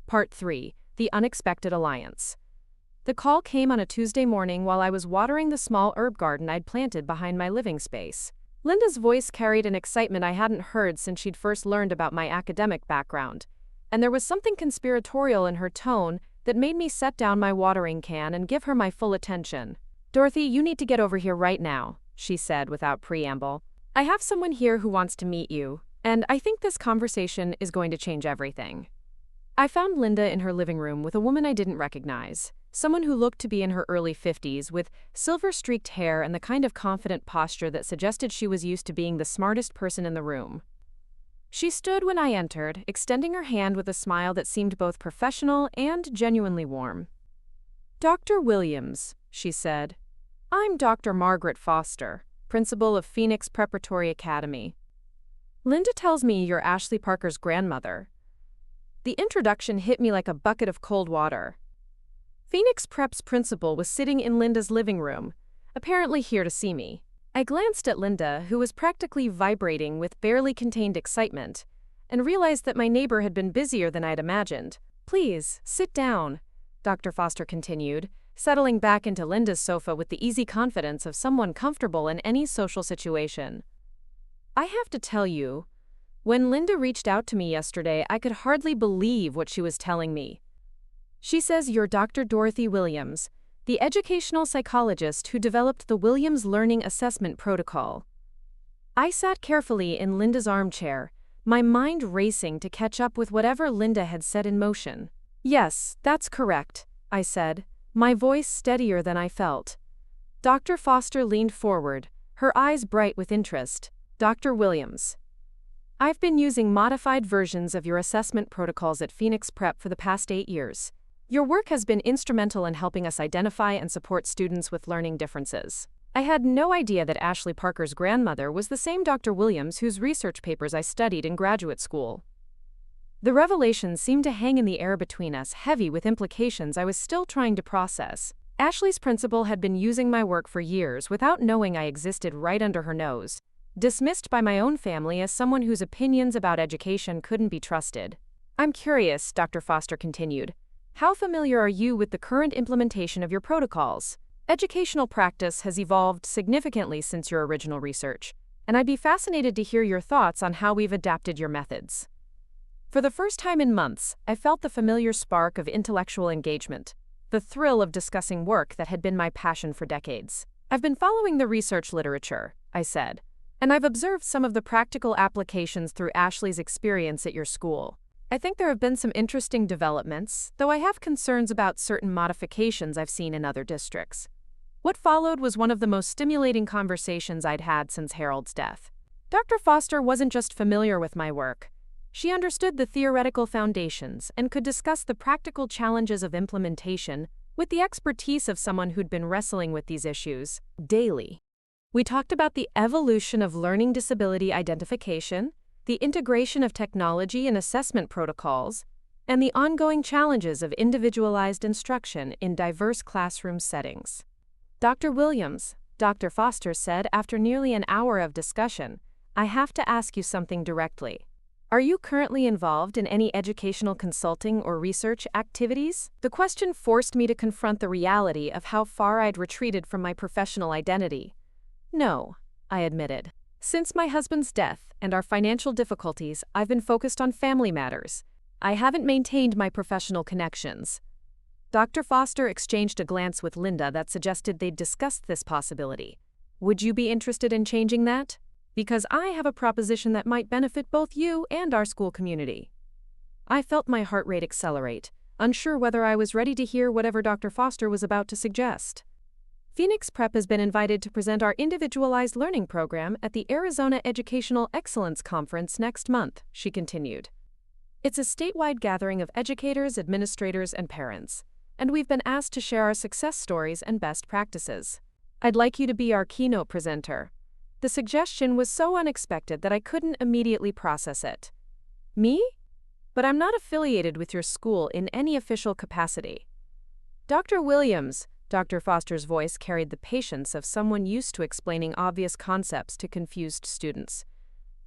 Part 3. The Unexpected Alliance. The call came on a Tuesday morning while I was watering the small herb garden I'd planted behind my living space. Linda's voice carried an excitement I hadn't heard since she'd first learned about my academic background, and there was something conspiratorial in her tone that made me set down my watering can and give her my full attention. "Dorothy, you need to get over here right now," she said without preamble. "I have someone here who wants to meet you, and I think this conversation is going to change everything." I found Linda in her living room with a woman I didn't recognize, someone who looked to be in her early 50s with silver-streaked hair and the kind of confident posture that suggested she was used to being the smartest person in the room. She stood when I entered, extending her hand with a smile that seemed both professional and genuinely warm. "Dr. Williams," she said. "I'm Dr. Margaret Foster, principal of Phoenix Preparatory Academy. Linda tells me you're Ashley Parker's grandmother." The introduction hit me like a bucket of cold water. Phoenix Prep's principal was sitting in Linda's living room, apparently here to see me. I glanced at Linda, who was practically vibrating with barely contained excitement, and realized that my neighbor had been busier than I'd imagined. "Please, sit down," Dr. Foster continued, settling back into Linda's sofa with the easy confidence of someone comfortable in any social situation. "I have to tell you, when Linda reached out to me yesterday, I could hardly believe what she was telling me. She says you're Dr. Dorothy Williams, the educational psychologist who developed the Williams Learning Assessment Protocol." I sat carefully in Linda's armchair, my mind racing to catch up with whatever Linda had set in motion. "Yes, that's correct," I said, my voice steadier than I felt. Dr. Foster leaned forward, her eyes bright with interest. "Dr. Williams, I've been using modified versions of your assessment protocols at Phoenix Prep for the past 8 years. Your work has been instrumental in helping us identify and support students with learning differences." I had no idea that Ashley Parker's grandmother was the same Dr. Williams whose research papers I studied in graduate school. The revelation seemed to hang in the air between us, heavy with implications I was still trying to process. Ashley's principal had been using my work for years without knowing I existed right under her nose, dismissed by my own family as someone whose opinions about education couldn't be trusted. "I'm curious," Dr. Foster continued. "How familiar are you with the current implementation of your protocols? Educational practice has evolved significantly since your original research, and I'd be fascinated to hear your thoughts on how we've adapted your methods." For the first time in months, I felt the familiar spark of intellectual engagement, the thrill of discussing work that had been my passion for decades. "I've been following the research literature," I said, "and I've observed some of the practical applications through Ashley's experience at your school. I think there have been some interesting developments, though I have concerns about certain modifications I've seen in other districts." What followed was one of the most stimulating conversations I'd had since Harold's death. Dr. Foster wasn't just familiar with my work. She understood the theoretical foundations and could discuss the practical challenges of implementation with the expertise of someone who'd been wrestling with these issues daily. We talked about the evolution of learning disability identification, the integration of technology and assessment protocols, and the ongoing challenges of individualized instruction in diverse classroom settings. "Dr. Williams," Dr. Foster said after nearly an hour of discussion, "I have to ask you something directly. Are you currently involved in any educational consulting or research activities?" The question forced me to confront the reality of how far I'd retreated from my professional identity. "No," I admitted. "Since my husband's death and our financial difficulties, I've been focused on family matters. I haven't maintained my professional connections." Dr. Foster exchanged a glance with Linda that suggested they'd discussed this possibility. "Would you be interested in changing that? Because I have a proposition that might benefit both you and our school community." I felt my heart rate accelerate, unsure whether I was ready to hear whatever Dr. Foster was about to suggest. Phoenix Prep has been invited to present our individualized learning program at the Arizona Educational Excellence Conference next month, she continued. It's a statewide gathering of educators, administrators, and parents, and we've been asked to share our success stories and best practices. I'd like you to be our keynote presenter. The suggestion was so unexpected that I couldn't immediately process it. Me? But I'm not affiliated with your school in any official capacity. Dr. Williams, Dr. Foster's voice carried the patience of someone used to explaining obvious concepts to confused students.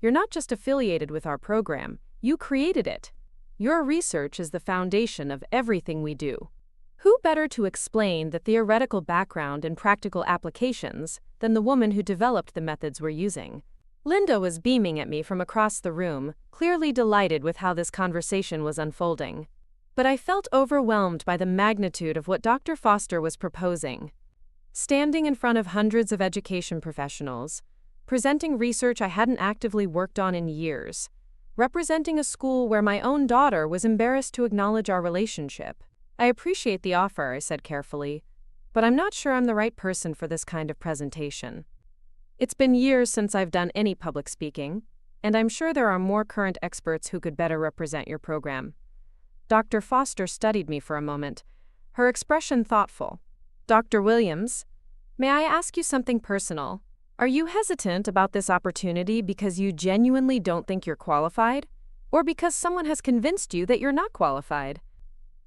You're not just affiliated with our program, you created it. Your research is the foundation of everything we do. Who better to explain the theoretical background and practical applications than the woman who developed the methods we're using? Linda was beaming at me from across the room, clearly delighted with how this conversation was unfolding. But I felt overwhelmed by the magnitude of what Dr. Foster was proposing. Standing in front of hundreds of education professionals, presenting research I hadn't actively worked on in years, representing a school where my own daughter was embarrassed to acknowledge our relationship. I appreciate the offer, I said carefully, but I'm not sure I'm the right person for this kind of presentation. It's been years since I've done any public speaking, and I'm sure there are more current experts who could better represent your program. Dr. Foster studied me for a moment, her expression thoughtful. Dr. Williams, may I ask you something personal? Are you hesitant about this opportunity because you genuinely don't think you're qualified, or because someone has convinced you that you're not qualified?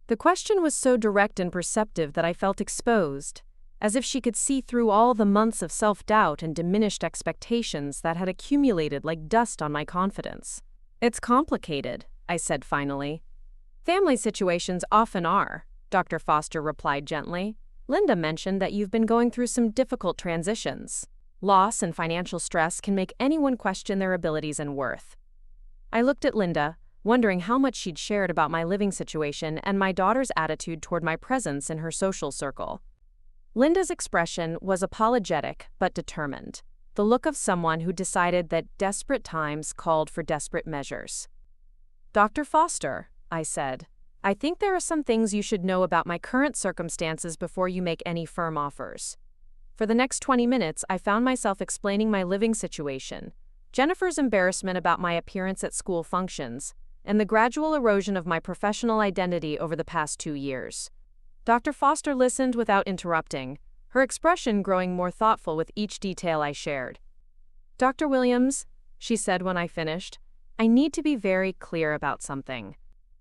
The question was so direct and perceptive that I felt exposed, as if she could see through all the months of self-doubt and diminished expectations that had accumulated like dust on my confidence. It's complicated, I said finally. Family situations often are, Dr. Foster replied gently. Linda mentioned that you've been going through some difficult transitions. Loss and financial stress can make anyone question their abilities and worth. I looked at Linda, wondering how much she'd shared about my living situation and my daughter's attitude toward my presence in her social circle. Linda's expression was apologetic but determined, the look of someone who decided that desperate times called for desperate measures. Dr. Foster, I said, I think there are some things you should know about my current circumstances before you make any firm offers. For the next 20 minutes, I found myself explaining my living situation, Jennifer's embarrassment about my appearance at school functions, and the gradual erosion of my professional identity over the past 2 years. Dr. Foster listened without interrupting, her expression growing more thoughtful with each detail I shared. Dr. Williams, she said when I finished, I need to be very clear about something.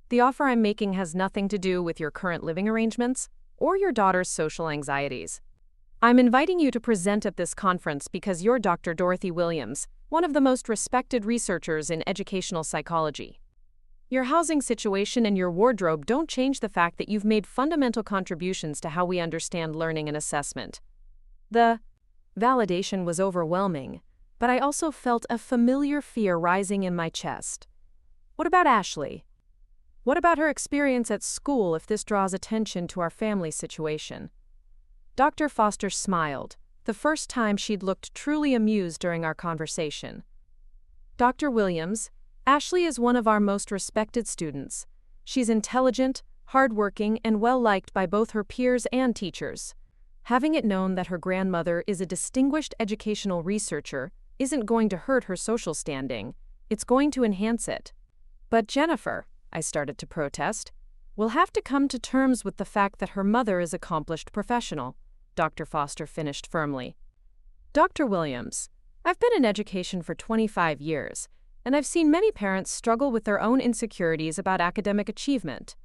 The offer I'm making has nothing to do with your current living arrangements or your daughter's social anxieties. I'm inviting you to present at this conference because you're Dr. Dorothy Williams, one of the most respected researchers in educational psychology. Your housing situation and your wardrobe don't change the fact that you've made fundamental contributions to how we understand learning and assessment. The validation was overwhelming, but I also felt a familiar fear rising in my chest. What about Ashley? What about her experience at school if this draws attention to our family situation? Dr. Foster smiled, the first time she'd looked truly amused during our conversation. Dr. Williams, Ashley is one of our most respected students. She's intelligent, hardworking, and well-liked by both her peers and teachers. Having it known that her grandmother is a distinguished educational researcher isn't going to hurt her social standing. It's going to enhance it. But Jennifer, I started to protest, will have to come to terms with the fact that her mother is an accomplished professional, Dr. Foster finished firmly. Dr. Williams, I've been in education for 25 years, and I've seen many parents struggle with their own insecurities about academic achievement.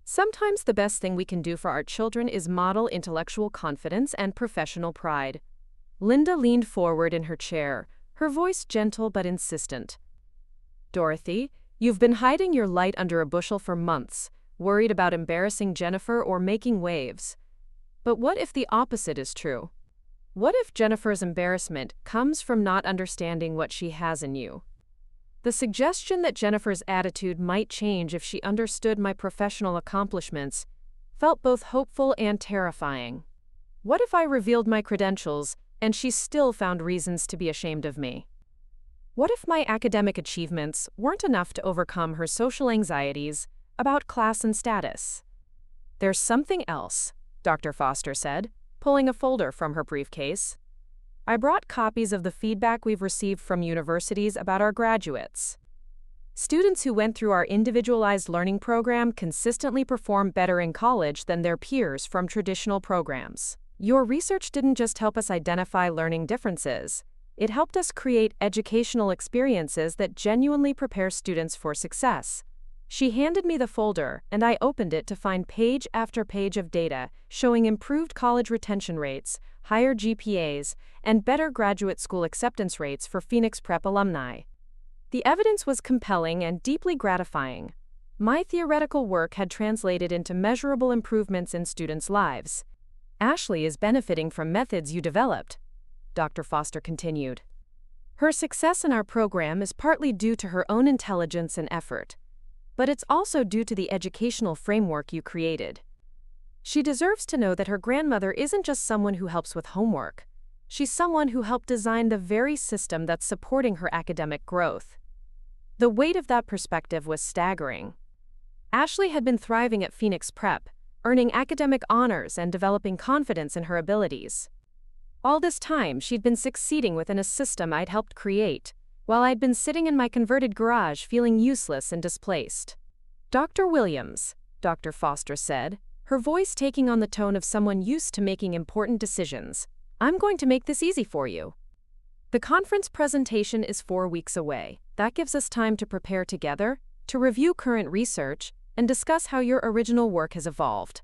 Sometimes the best thing we can do for our children is model intellectual confidence and professional pride. Linda leaned forward in her chair, her voice gentle but insistent. Dorothy, you've been hiding your light under a bushel for months, worried about embarrassing Jennifer or making waves. But what if the opposite is true? What if Jennifer's embarrassment comes from not understanding what she has in you? The suggestion that Jennifer's attitude might change if she understood my professional accomplishments felt both hopeful and terrifying. What if I revealed my credentials and she still found reasons to be ashamed of me? What if my academic achievements weren't enough to overcome her social anxieties about class and status? There's something else, Dr. Foster said, pulling a folder from her briefcase. "I brought copies of the feedback we've received from universities about our graduates. Students who went through our individualized learning program consistently perform better in college than their peers from traditional programs. Your research didn't just help us identify learning differences. It helped us create educational experiences that genuinely prepare students for success." She handed me the folder, and I opened it to find page after page of data showing improved college retention rates, higher GPAs, and better graduate school acceptance rates for Phoenix Prep alumni. The evidence was compelling and deeply gratifying. My theoretical work had translated into measurable improvements in students' lives. "Ashley is benefiting from methods you developed," Dr. Foster continued. "Her success in our program is partly due to her own intelligence and effort, but it's also due to the educational framework you created. She deserves to know that her grandmother isn't just someone who helps with homework. She's someone who helped design the very system that's supporting her academic growth." The weight of that perspective was staggering. Ashley had been thriving at Phoenix Prep, earning academic honors and developing confidence in her abilities. All this time, she'd been succeeding within a system I'd helped create, while I'd been sitting in my converted garage feeling useless and displaced. "Dr. Williams," Dr. Foster said, her voice taking on the tone of someone used to making important decisions, "I'm going to make this easy for you. The conference presentation is 4 weeks away. That gives us time to prepare together, to review current research, and discuss how your original work has evolved.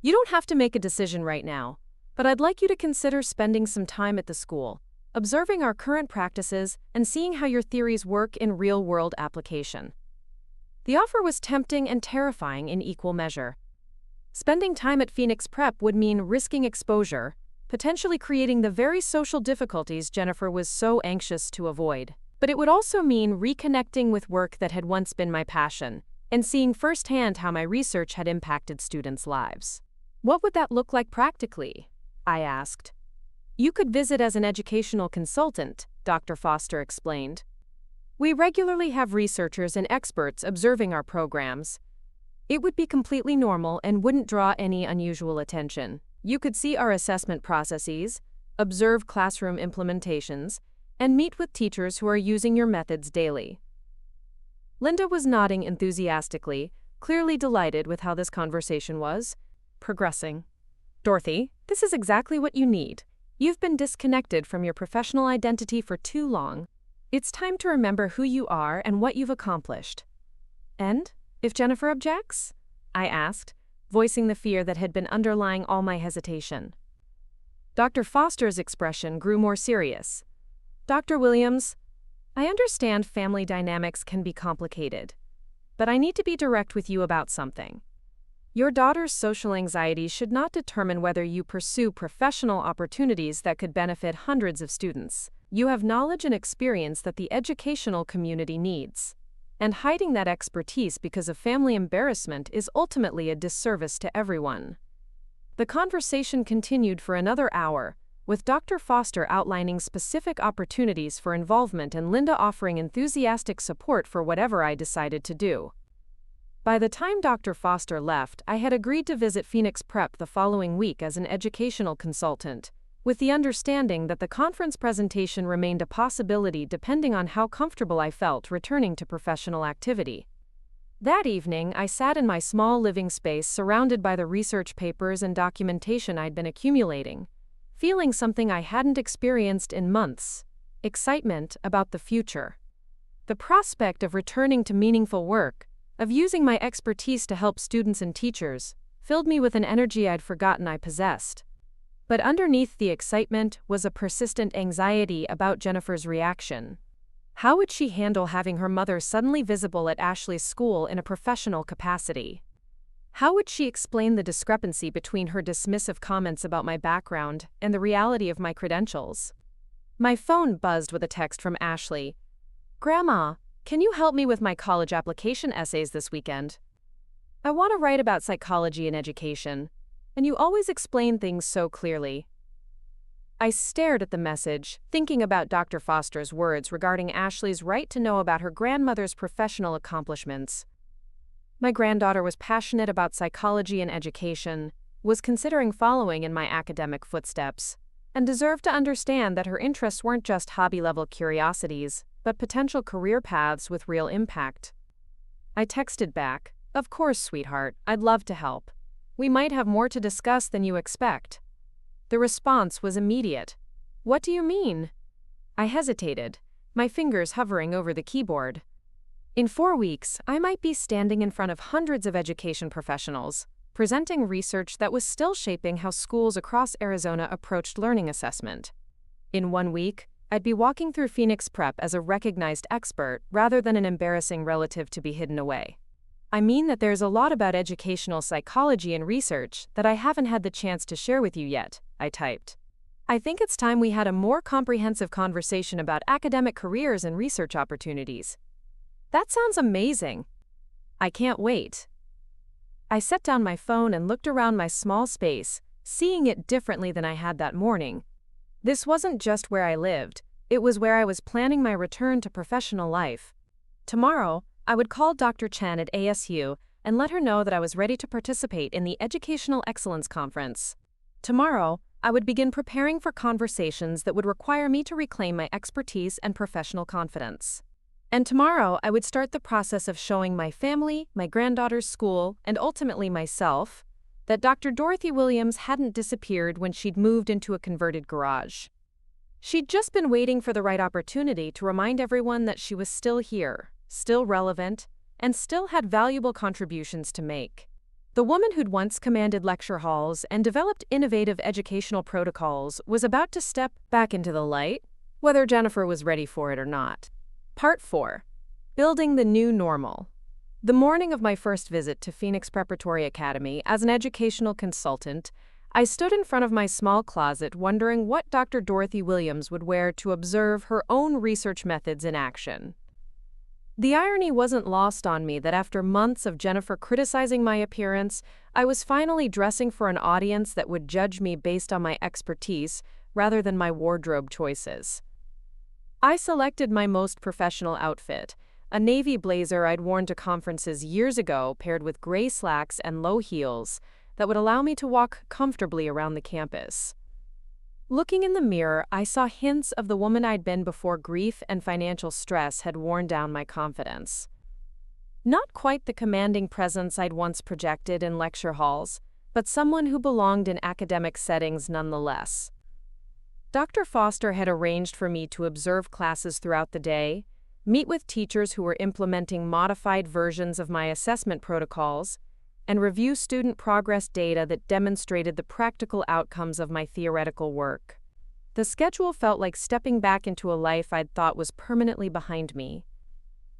You don't have to make a decision right now, but I'd like you to consider spending some time at the school, observing our current practices and seeing how your theories work in real-world application." The offer was tempting and terrifying in equal measure. Spending time at Phoenix Prep would mean risking exposure, potentially creating the very social difficulties Jennifer was so anxious to avoid. But it would also mean reconnecting with work that had once been my passion, and seeing firsthand how my research had impacted students' lives. "What would that look like practically?" I asked. "You could visit as an educational consultant," Dr. Foster explained. "We regularly have researchers and experts observing our programs. It would be completely normal and wouldn't draw any unusual attention. You could see our assessment processes, observe classroom implementations, and meet with teachers who are using your methods daily." Linda was nodding enthusiastically, clearly delighted with how this conversation was progressing. "Dorothy, this is exactly what you need. You've been disconnected from your professional identity for too long. It's time to remember who you are and what you've accomplished." "And if Jennifer objects?" I asked, voicing the fear that had been underlying all my hesitation. Dr. Foster's expression grew more serious. "Dr. Williams, I understand family dynamics can be complicated, but I need to be direct with you about something. Your daughter's social anxiety should not determine whether you pursue professional opportunities that could benefit hundreds of students. You have knowledge and experience that the educational community needs, and hiding that expertise because of family embarrassment is ultimately a disservice to everyone." The conversation continued for another hour, with Dr. Foster outlining specific opportunities for involvement and Linda offering enthusiastic support for whatever I decided to do. By the time Dr. Foster left, I had agreed to visit Phoenix Prep the following week as an educational consultant, with the understanding that the conference presentation remained a possibility depending on how comfortable I felt returning to professional activity. That evening, I sat in my small living space surrounded by the research papers and documentation I'd been accumulating, feeling something I hadn't experienced in months: excitement about the future. The prospect of returning to meaningful work, of using my expertise to help students and teachers, filled me with an energy I'd forgotten I possessed. But underneath the excitement was a persistent anxiety about Jennifer's reaction. How would she handle having her mother suddenly visible at Ashley's school in a professional capacity? How would she explain the discrepancy between her dismissive comments about my background and the reality of my credentials? My phone buzzed with a text from Ashley. "Grandma, can you help me with my college application essays this weekend? I want to write about psychology and education, and you always explain things so clearly." I stared at the message, thinking about Dr. Foster's words regarding Ashley's right to know about her grandmother's professional accomplishments. My granddaughter was passionate about psychology and education, was considering following in my academic footsteps, and deserved to understand that her interests weren't just hobby-level curiosities, but potential career paths with real impact. I texted back, "Of course, sweetheart, I'd love to help. We might have more to discuss than you expect." The response was immediate. "What do you mean?" I hesitated, my fingers hovering over the keyboard. In 4 weeks, I might be standing in front of hundreds of education professionals, presenting research that was still shaping how schools across Arizona approached learning assessment. In 1 week, I'd be walking through Phoenix Prep as a recognized expert rather than an embarrassing relative to be hidden away. I mean that there's a lot about educational psychology and research that I haven't had the chance to share with you yet, I typed. I think it's time we had a more comprehensive conversation about academic careers and research opportunities. That sounds amazing. I can't wait. I set down my phone and looked around my small space, seeing it differently than I had that morning. This wasn't just where I lived, it was where I was planning my return to professional life. Tomorrow, I would call Dr. Chen at ASU and let her know that I was ready to participate in the Educational Excellence Conference. Tomorrow, I would begin preparing for conversations that would require me to reclaim my expertise and professional confidence. And tomorrow, I would start the process of showing my family, my granddaughter's school, and ultimately myself, that Dr. Dorothy Williams hadn't disappeared when she'd moved into a converted garage. She'd just been waiting for the right opportunity to remind everyone that she was still here, still relevant, and still had valuable contributions to make. The woman who'd once commanded lecture halls and developed innovative educational protocols was about to step back into the light, whether Jennifer was ready for it or not. Part 4. Building the New Normal. The morning of my first visit to Phoenix Preparatory Academy as an educational consultant, I stood in front of my small closet wondering what Dr. Dorothy Williams would wear to observe her own research methods in action. The irony wasn't lost on me that after months of Jennifer criticizing my appearance, I was finally dressing for an audience that would judge me based on my expertise rather than my wardrobe choices. I selected my most professional outfit, a navy blazer I'd worn to conferences years ago paired with gray slacks and low heels that would allow me to walk comfortably around the campus. Looking in the mirror, I saw hints of the woman I'd been before grief and financial stress had worn down my confidence. Not quite the commanding presence I'd once projected in lecture halls, but someone who belonged in academic settings nonetheless. Dr. Foster had arranged for me to observe classes throughout the day, meet with teachers who were implementing modified versions of my assessment protocols, and review student progress data that demonstrated the practical outcomes of my theoretical work. The schedule felt like stepping back into a life I'd thought was permanently behind me.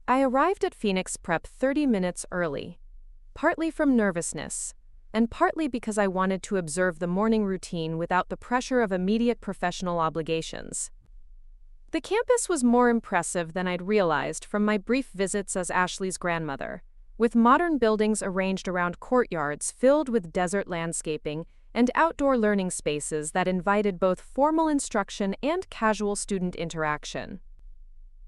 I arrived at Phoenix Prep 30 minutes early, partly from nervousness, and partly because I wanted to observe the morning routine without the pressure of immediate professional obligations. The campus was more impressive than I'd realized from my brief visits as Ashley's grandmother, with modern buildings arranged around courtyards filled with desert landscaping and outdoor learning spaces that invited both formal instruction and casual student interaction.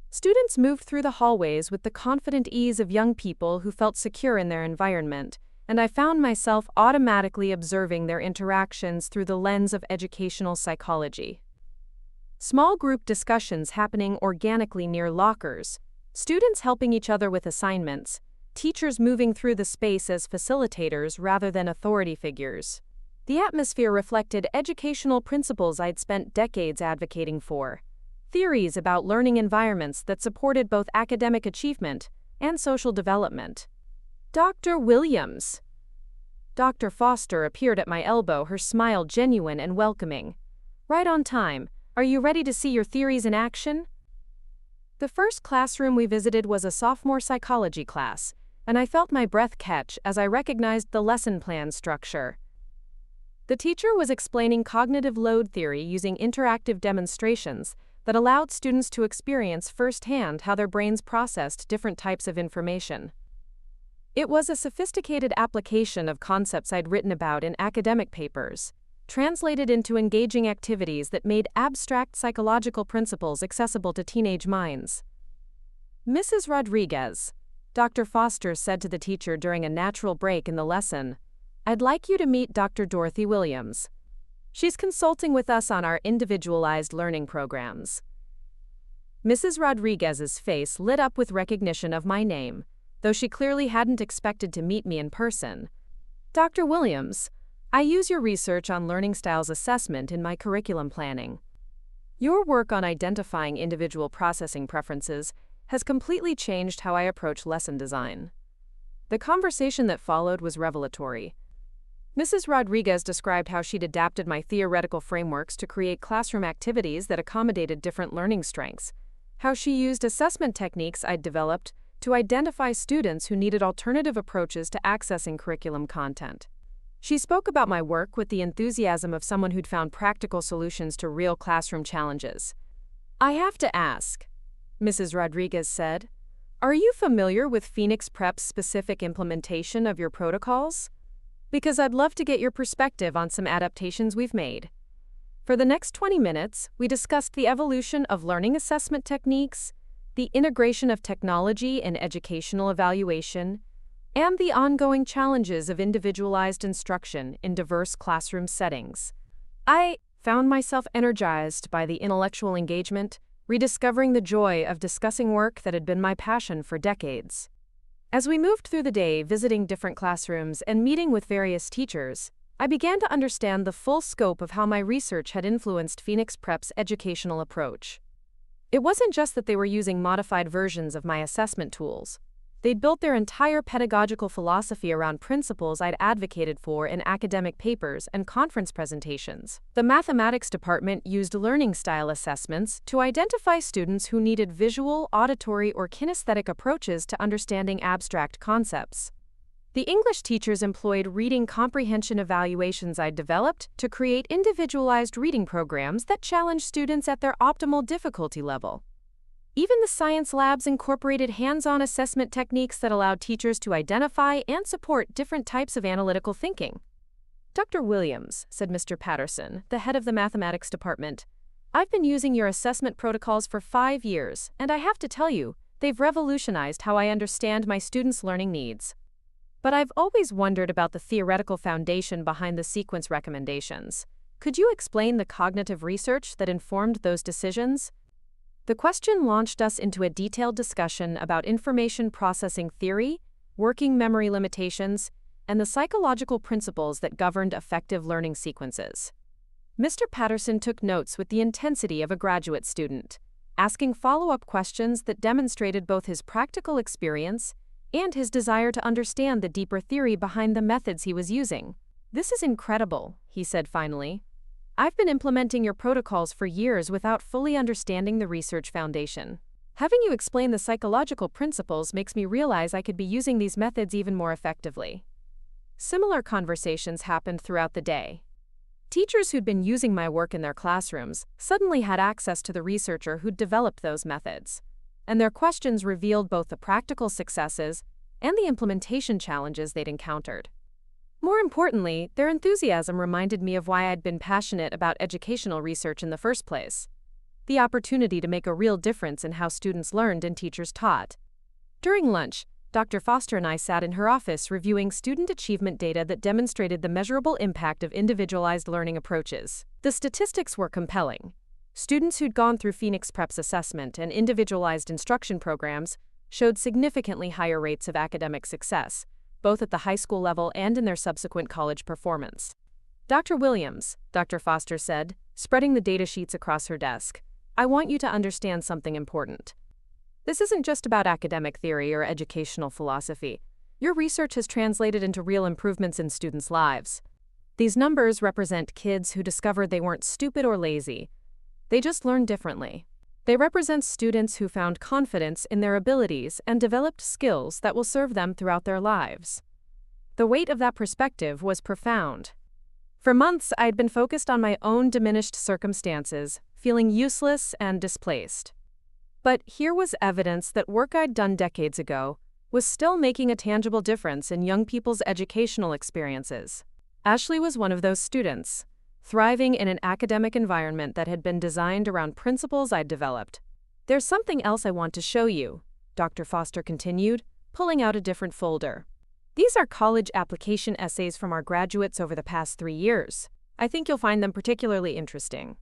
Students moved through the hallways with the confident ease of young people who felt secure in their environment, and I found myself automatically observing their interactions through the lens of educational psychology. Small group discussions happening organically near lockers, students helping each other with assignments, teachers moving through the space as facilitators rather than authority figures. The atmosphere reflected educational principles I'd spent decades advocating for, theories about learning environments that supported both academic achievement and social development. Dr. Williams. Dr. Foster appeared at my elbow, her smile genuine and welcoming. Right on time. Are you ready to see your theories in action? The first classroom we visited was a sophomore psychology class, and I felt my breath catch as I recognized the lesson plan structure. The teacher was explaining cognitive load theory using interactive demonstrations that allowed students to experience firsthand how their brains processed different types of information. It was a sophisticated application of concepts I'd written about in academic papers, translated into engaging activities that made abstract psychological principles accessible to teenage minds. "Mrs. Rodriguez," Dr. Foster said to the teacher during a natural break in the lesson, I'd like you to meet Dr. Dorothy Williams. She's consulting with us on our individualized learning programs." Mrs. Rodriguez's face lit up with recognition of my name, though she clearly hadn't expected to meet me in person. "Dr. Williams, I use your research on learning styles assessment in my curriculum planning. Your work on identifying individual processing preferences has completely changed how I approach lesson design." The conversation that followed was revelatory. Mrs. Rodriguez described how she'd adapted my theoretical frameworks to create classroom activities that accommodated different learning strengths, how she used assessment techniques I'd developed to identify students who needed alternative approaches to accessing curriculum content. She spoke about my work with the enthusiasm of someone who'd found practical solutions to real classroom challenges. "I have to ask," Mrs. Rodriguez said, "are you familiar with Phoenix Prep's specific implementation of your protocols? Because I'd love to get your perspective on some adaptations we've made." For the next 20 minutes, we discussed the evolution of learning assessment techniques, the integration of technology in educational evaluation, and the ongoing challenges of individualized instruction in diverse classroom settings. I found myself energized by the intellectual engagement, rediscovering the joy of discussing work that had been my passion for decades. As we moved through the day visiting different classrooms and meeting with various teachers, I began to understand the full scope of how my research had influenced Phoenix Prep's educational approach. It wasn't just that they were using modified versions of my assessment tools. They'd built their entire pedagogical philosophy around principles I'd advocated for in academic papers and conference presentations. The mathematics department used learning style assessments to identify students who needed visual, auditory, or kinesthetic approaches to understanding abstract concepts. The English teachers employed reading comprehension evaluations I'd developed to create individualized reading programs that challenged students at their optimal difficulty level. Even the science labs incorporated hands-on assessment techniques that allowed teachers to identify and support different types of analytical thinking. "Dr. Williams," said Mr. Patterson, the head of the mathematics department, "I've been using your assessment protocols for 5 years, and I have to tell you, they've revolutionized how I understand my students' learning needs. But I've always wondered about the theoretical foundation behind the sequence recommendations. Could you explain the cognitive research that informed those decisions?" The question launched us into a detailed discussion about information processing theory, working memory limitations, and the psychological principles that governed effective learning sequences. Mr. Patterson took notes with the intensity of a graduate student, asking follow-up questions that demonstrated both his practical experience and his desire to understand the deeper theory behind the methods he was using. "This is incredible," he said finally. "I've been implementing your protocols for years without fully understanding the research foundation. Having you explain the psychological principles makes me realize I could be using these methods even more effectively." Similar conversations happened throughout the day. Teachers who'd been using my work in their classrooms suddenly had access to the researcher who'd developed those methods, and their questions revealed both the practical successes and the implementation challenges they'd encountered. More importantly, their enthusiasm reminded me of why I'd been passionate about educational research in the first place: the opportunity to make a real difference in how students learned and teachers taught. During lunch, Dr. Foster and I sat in her office reviewing student achievement data that demonstrated the measurable impact of individualized learning approaches. The statistics were compelling. Students who'd gone through Phoenix Prep's assessment and individualized instruction programs showed significantly higher rates of academic success, both at the high school level and in their subsequent college performance. "Dr. Williams," Dr. Foster said, spreading the data sheets across her desk, "I want you to understand something important. This isn't just about academic theory or educational philosophy. Your research has translated into real improvements in students' lives. These numbers represent kids who discovered they weren't stupid or lazy. They just learned differently. They represent students who found confidence in their abilities and developed skills that will serve them throughout their lives." The weight of that perspective was profound. For months, I'd been focused on my own diminished circumstances, feeling useless and displaced. But here was evidence that work I'd done decades ago was still making a tangible difference in young people's educational experiences. Ashley was one of those students, thriving in an academic environment that had been designed around principles I'd developed. "There's something else I want to show you," Dr. Foster continued, pulling out a different folder. These are college application essays from our graduates over the past 3 years. I think you'll find them particularly interesting.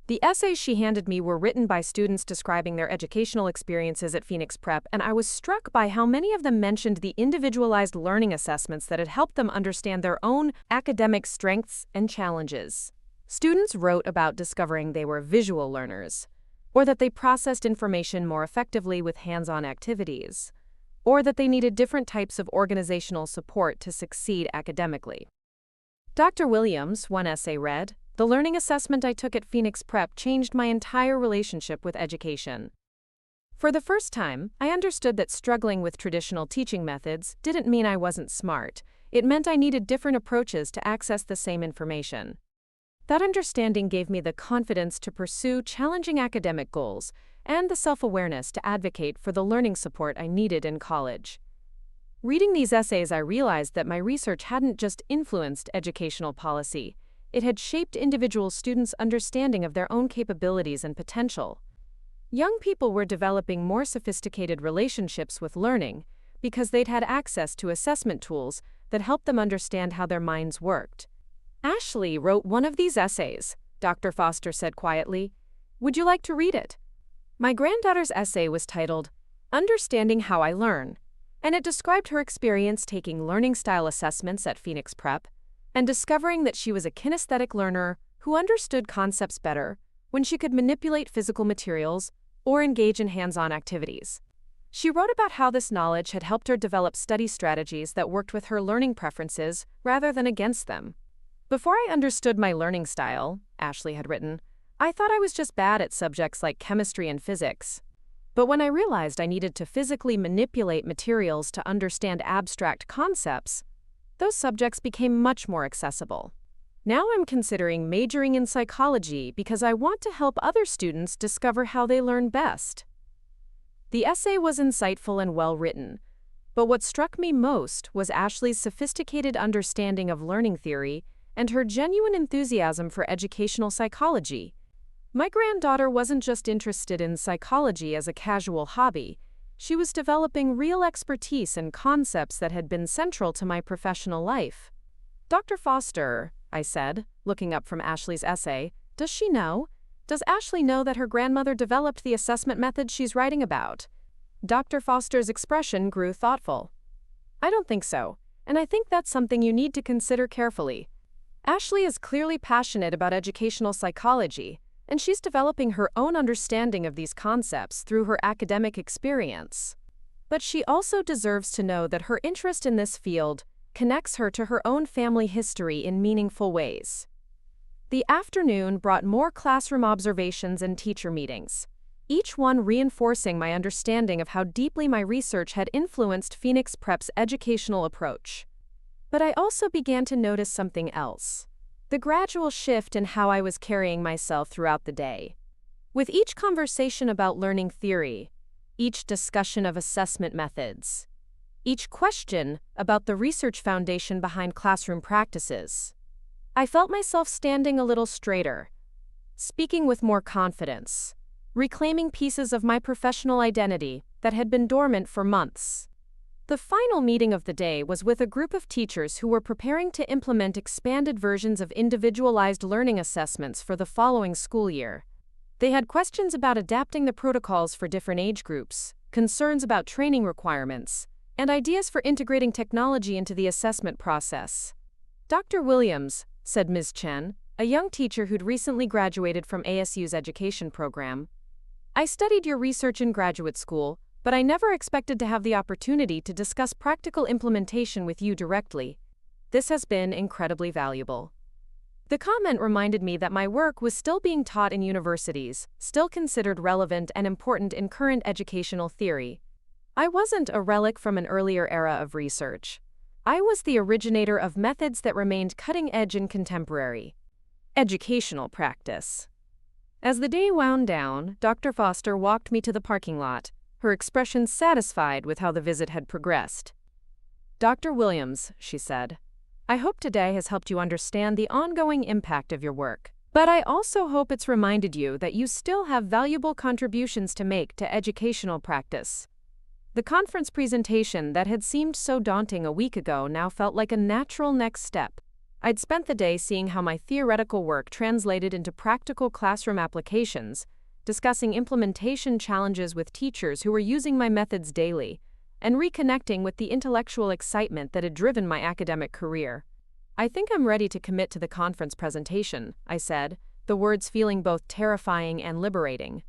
The essays she handed me were written by students describing their educational experiences at Phoenix Prep, and I was struck by how many of them mentioned the individualized learning assessments that had helped them understand their own academic strengths and challenges. Students wrote about discovering they were visual learners, or that they processed information more effectively with hands-on activities, or that they needed different types of organizational support to succeed academically. Dr. Williams, one essay read, "The learning assessment I took at Phoenix Prep changed my entire relationship with education. For the first time, I understood that struggling with traditional teaching methods didn't mean I wasn't smart. It meant I needed different approaches to access the same information. That understanding gave me the confidence to pursue challenging academic goals and the self-awareness to advocate for the learning support I needed in college." Reading these essays, I realized that my research hadn't just influenced educational policy. It had shaped individual students' understanding of their own capabilities and potential. Young people were developing more sophisticated relationships with learning because they'd had access to assessment tools that helped them understand how their minds worked. "Ashley wrote one of these essays," Dr. Foster said quietly. "Would you like to read it?" My granddaughter's essay was titled, "Understanding How I Learn," and it described her experience taking learning style assessments at Phoenix Prep and discovering that she was a kinesthetic learner who understood concepts better when she could manipulate physical materials or engage in hands-on activities. She wrote about how this knowledge had helped her develop study strategies that worked with her learning preferences rather than against them. "Before I understood my learning style," Ashley had written, "I thought I was just bad at subjects like chemistry and physics. But when I realized I needed to physically manipulate materials to understand abstract concepts, those subjects became much more accessible. Now I'm considering majoring in psychology because I want to help other students discover how they learn best." The essay was insightful and well-written, but what struck me most was Ashley's sophisticated understanding of learning theory and her genuine enthusiasm for educational psychology. My granddaughter wasn't just interested in psychology as a casual hobby. She was developing real expertise in concepts that had been central to my professional life. "Dr. Foster," I said, looking up from Ashley's essay, "does she know? Does Ashley know that her grandmother developed the assessment method she's writing about?" Dr. Foster's expression grew thoughtful. "I don't think so, and I think that's something you need to consider carefully. Ashley is clearly passionate about educational psychology, and she's developing her own understanding of these concepts through her academic experience. But she also deserves to know that her interest in this field connects her to her own family history in meaningful ways." The afternoon brought more classroom observations and teacher meetings, each one reinforcing my understanding of how deeply my research had influenced Phoenix Prep's educational approach. But I also began to notice something else: the gradual shift in how I was carrying myself throughout the day. With each conversation about learning theory, each discussion of assessment methods, each question about the research foundation behind classroom practices, I felt myself standing a little straighter, speaking with more confidence, reclaiming pieces of my professional identity that had been dormant for months. The final meeting of the day was with a group of teachers who were preparing to implement expanded versions of individualized learning assessments for the following school year. They had questions about adapting the protocols for different age groups, concerns about training requirements, and ideas for integrating technology into the assessment process. "Dr. Williams," said Ms. Chen, a young teacher who'd recently graduated from ASU's education program, "I studied your research in graduate school, but I never expected to have the opportunity to discuss practical implementation with you directly. This has been incredibly valuable." The comment reminded me that my work was still being taught in universities, still considered relevant and important in current educational theory. I wasn't a relic from an earlier era of research. I was the originator of methods that remained cutting-edge in contemporary educational practice. As the day wound down, Dr. Foster walked me to the parking lot, her expression satisfied with how the visit had progressed. "Dr. Williams," she said, "I hope today has helped you understand the ongoing impact of your work. But I also hope it's reminded you that you still have valuable contributions to make to educational practice." The conference presentation that had seemed so daunting a week ago now felt like a natural next step. I'd spent the day seeing how my theoretical work translated into practical classroom applications, discussing implementation challenges with teachers who were using my methods daily, and reconnecting with the intellectual excitement that had driven my academic career. "I think I'm ready to commit to the conference presentation," I said, the words feeling both terrifying and liberating.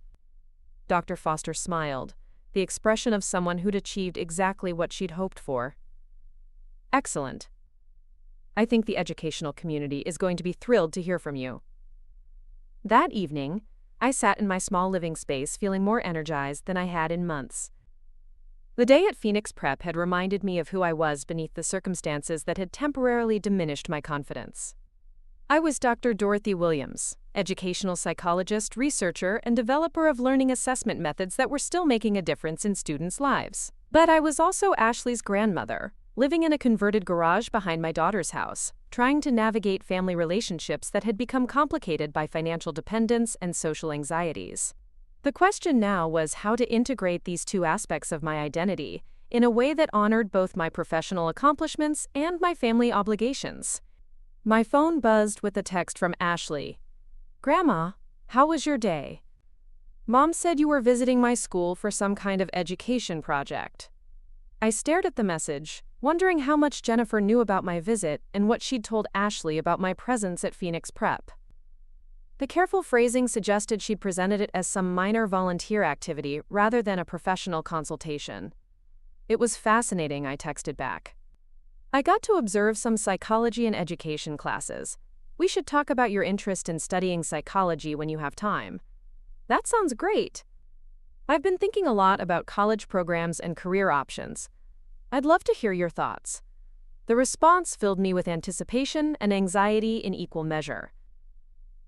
Dr. Foster smiled, the expression of someone who'd achieved exactly what she'd hoped for. "Excellent. I think the educational community is going to be thrilled to hear from you." That evening, I sat in my small living space feeling more energized than I had in months. The day at Phoenix Prep had reminded me of who I was beneath the circumstances that had temporarily diminished my confidence. I was Dr. Dorothy Williams, educational psychologist, researcher, and developer of learning assessment methods that were still making a difference in students' lives. But I was also Ashley's grandmother, living in a converted garage behind my daughter's house, trying to navigate family relationships that had become complicated by financial dependence and social anxieties. The question now was how to integrate these two aspects of my identity in a way that honored both my professional accomplishments and my family obligations. My phone buzzed with a text from Ashley. "Grandma, how was your day? Mom said you were visiting my school for some kind of education project." I stared at the message, wondering how much Jennifer knew about my visit and what she'd told Ashley about my presence at Phoenix Prep. The careful phrasing suggested she'd presented it as some minor volunteer activity rather than a professional consultation. "It was fascinating," I texted back. "I got to observe some psychology and education classes. We should talk about your interest in studying psychology when you have time." "That sounds great. I've been thinking a lot about college programs and career options. I'd love to hear your thoughts." The response filled me with anticipation and anxiety in equal measure.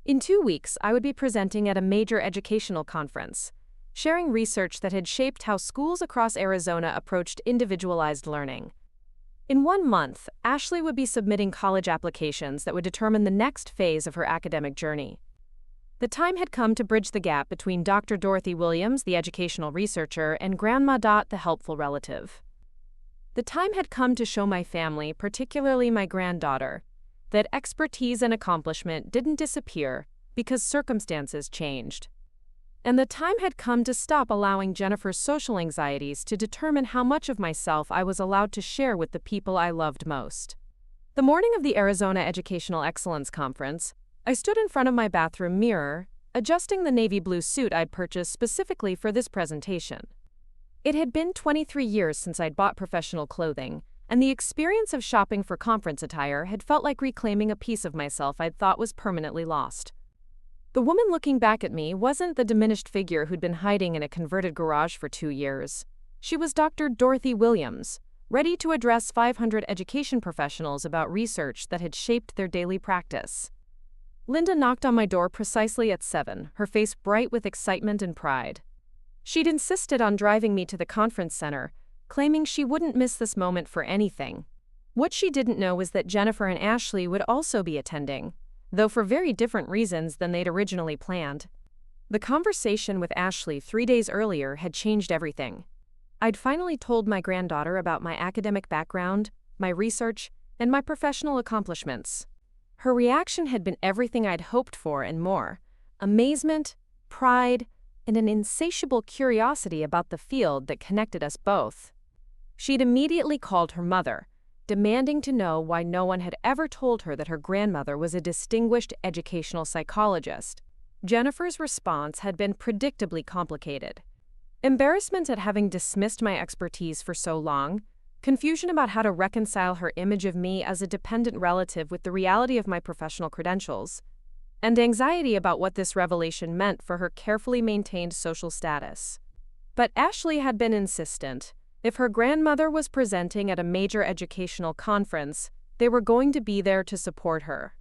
In 2 weeks, I would be presenting at a major educational conference, sharing research that had shaped how schools across Arizona approached individualized learning. In 1 month, Ashley would be submitting college applications that would determine the next phase of her academic journey. The time had come to bridge the gap between Dr. Dorothy Williams, the educational researcher, and Grandma Dot, the helpful relative. The time had come to show my family, particularly my granddaughter, that expertise and accomplishment didn't disappear because circumstances changed. And the time had come to stop allowing Jennifer's social anxieties to determine how much of myself I was allowed to share with the people I loved most. The morning of the Arizona Educational Excellence Conference, I stood in front of my bathroom mirror, adjusting the navy blue suit I'd purchased specifically for this presentation. It had been 23 years since I'd bought professional clothing, and the experience of shopping for conference attire had felt like reclaiming a piece of myself I'd thought was permanently lost. The woman looking back at me wasn't the diminished figure who'd been hiding in a converted garage for 2 years. She was Dr. Dorothy Williams, ready to address 500 education professionals about research that had shaped their daily practice. Linda knocked on my door precisely at 7, her face bright with excitement and pride. She'd insisted on driving me to the conference center, claiming she wouldn't miss this moment for anything. What she didn't know was that Jennifer and Ashley would also be attending, though for very different reasons than they'd originally planned. The conversation with Ashley 3 days earlier had changed everything. I'd finally told my granddaughter about my academic background, my research, and my professional accomplishments. Her reaction had been everything I'd hoped for and more: amazement, pride, and an insatiable curiosity about the field that connected us both. She'd immediately called her mother, demanding to know why no one had ever told her that her grandmother was a distinguished educational psychologist. Jennifer's response had been predictably complicated. Embarrassment at having dismissed my expertise for so long, confusion about how to reconcile her image of me as a dependent relative with the reality of my professional credentials, and anxiety about what this revelation meant for her carefully maintained social status. But Ashley had been insistent. If her grandmother was presenting at a major educational conference, they were going to be there to support her.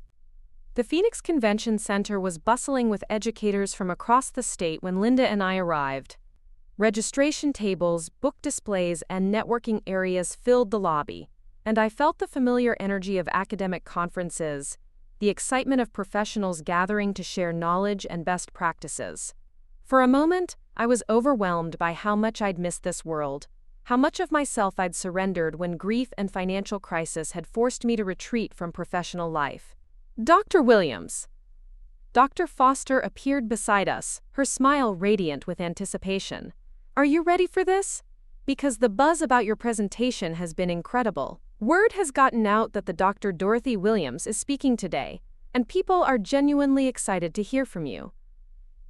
The Phoenix Convention Center was bustling with educators from across the state when Linda and I arrived. Registration tables, book displays, and networking areas filled the lobby, and I felt the familiar energy of academic conferences, the excitement of professionals gathering to share knowledge and best practices. For a moment, I was overwhelmed by how much I'd missed this world, how much of myself I'd surrendered when grief and financial crisis had forced me to retreat from professional life. Dr. Williams. Dr. Foster appeared beside us, her smile radiant with anticipation. Are you ready for this? Because the buzz about your presentation has been incredible. Word has gotten out that the Dr. Dorothy Williams is speaking today, and people are genuinely excited to hear from you.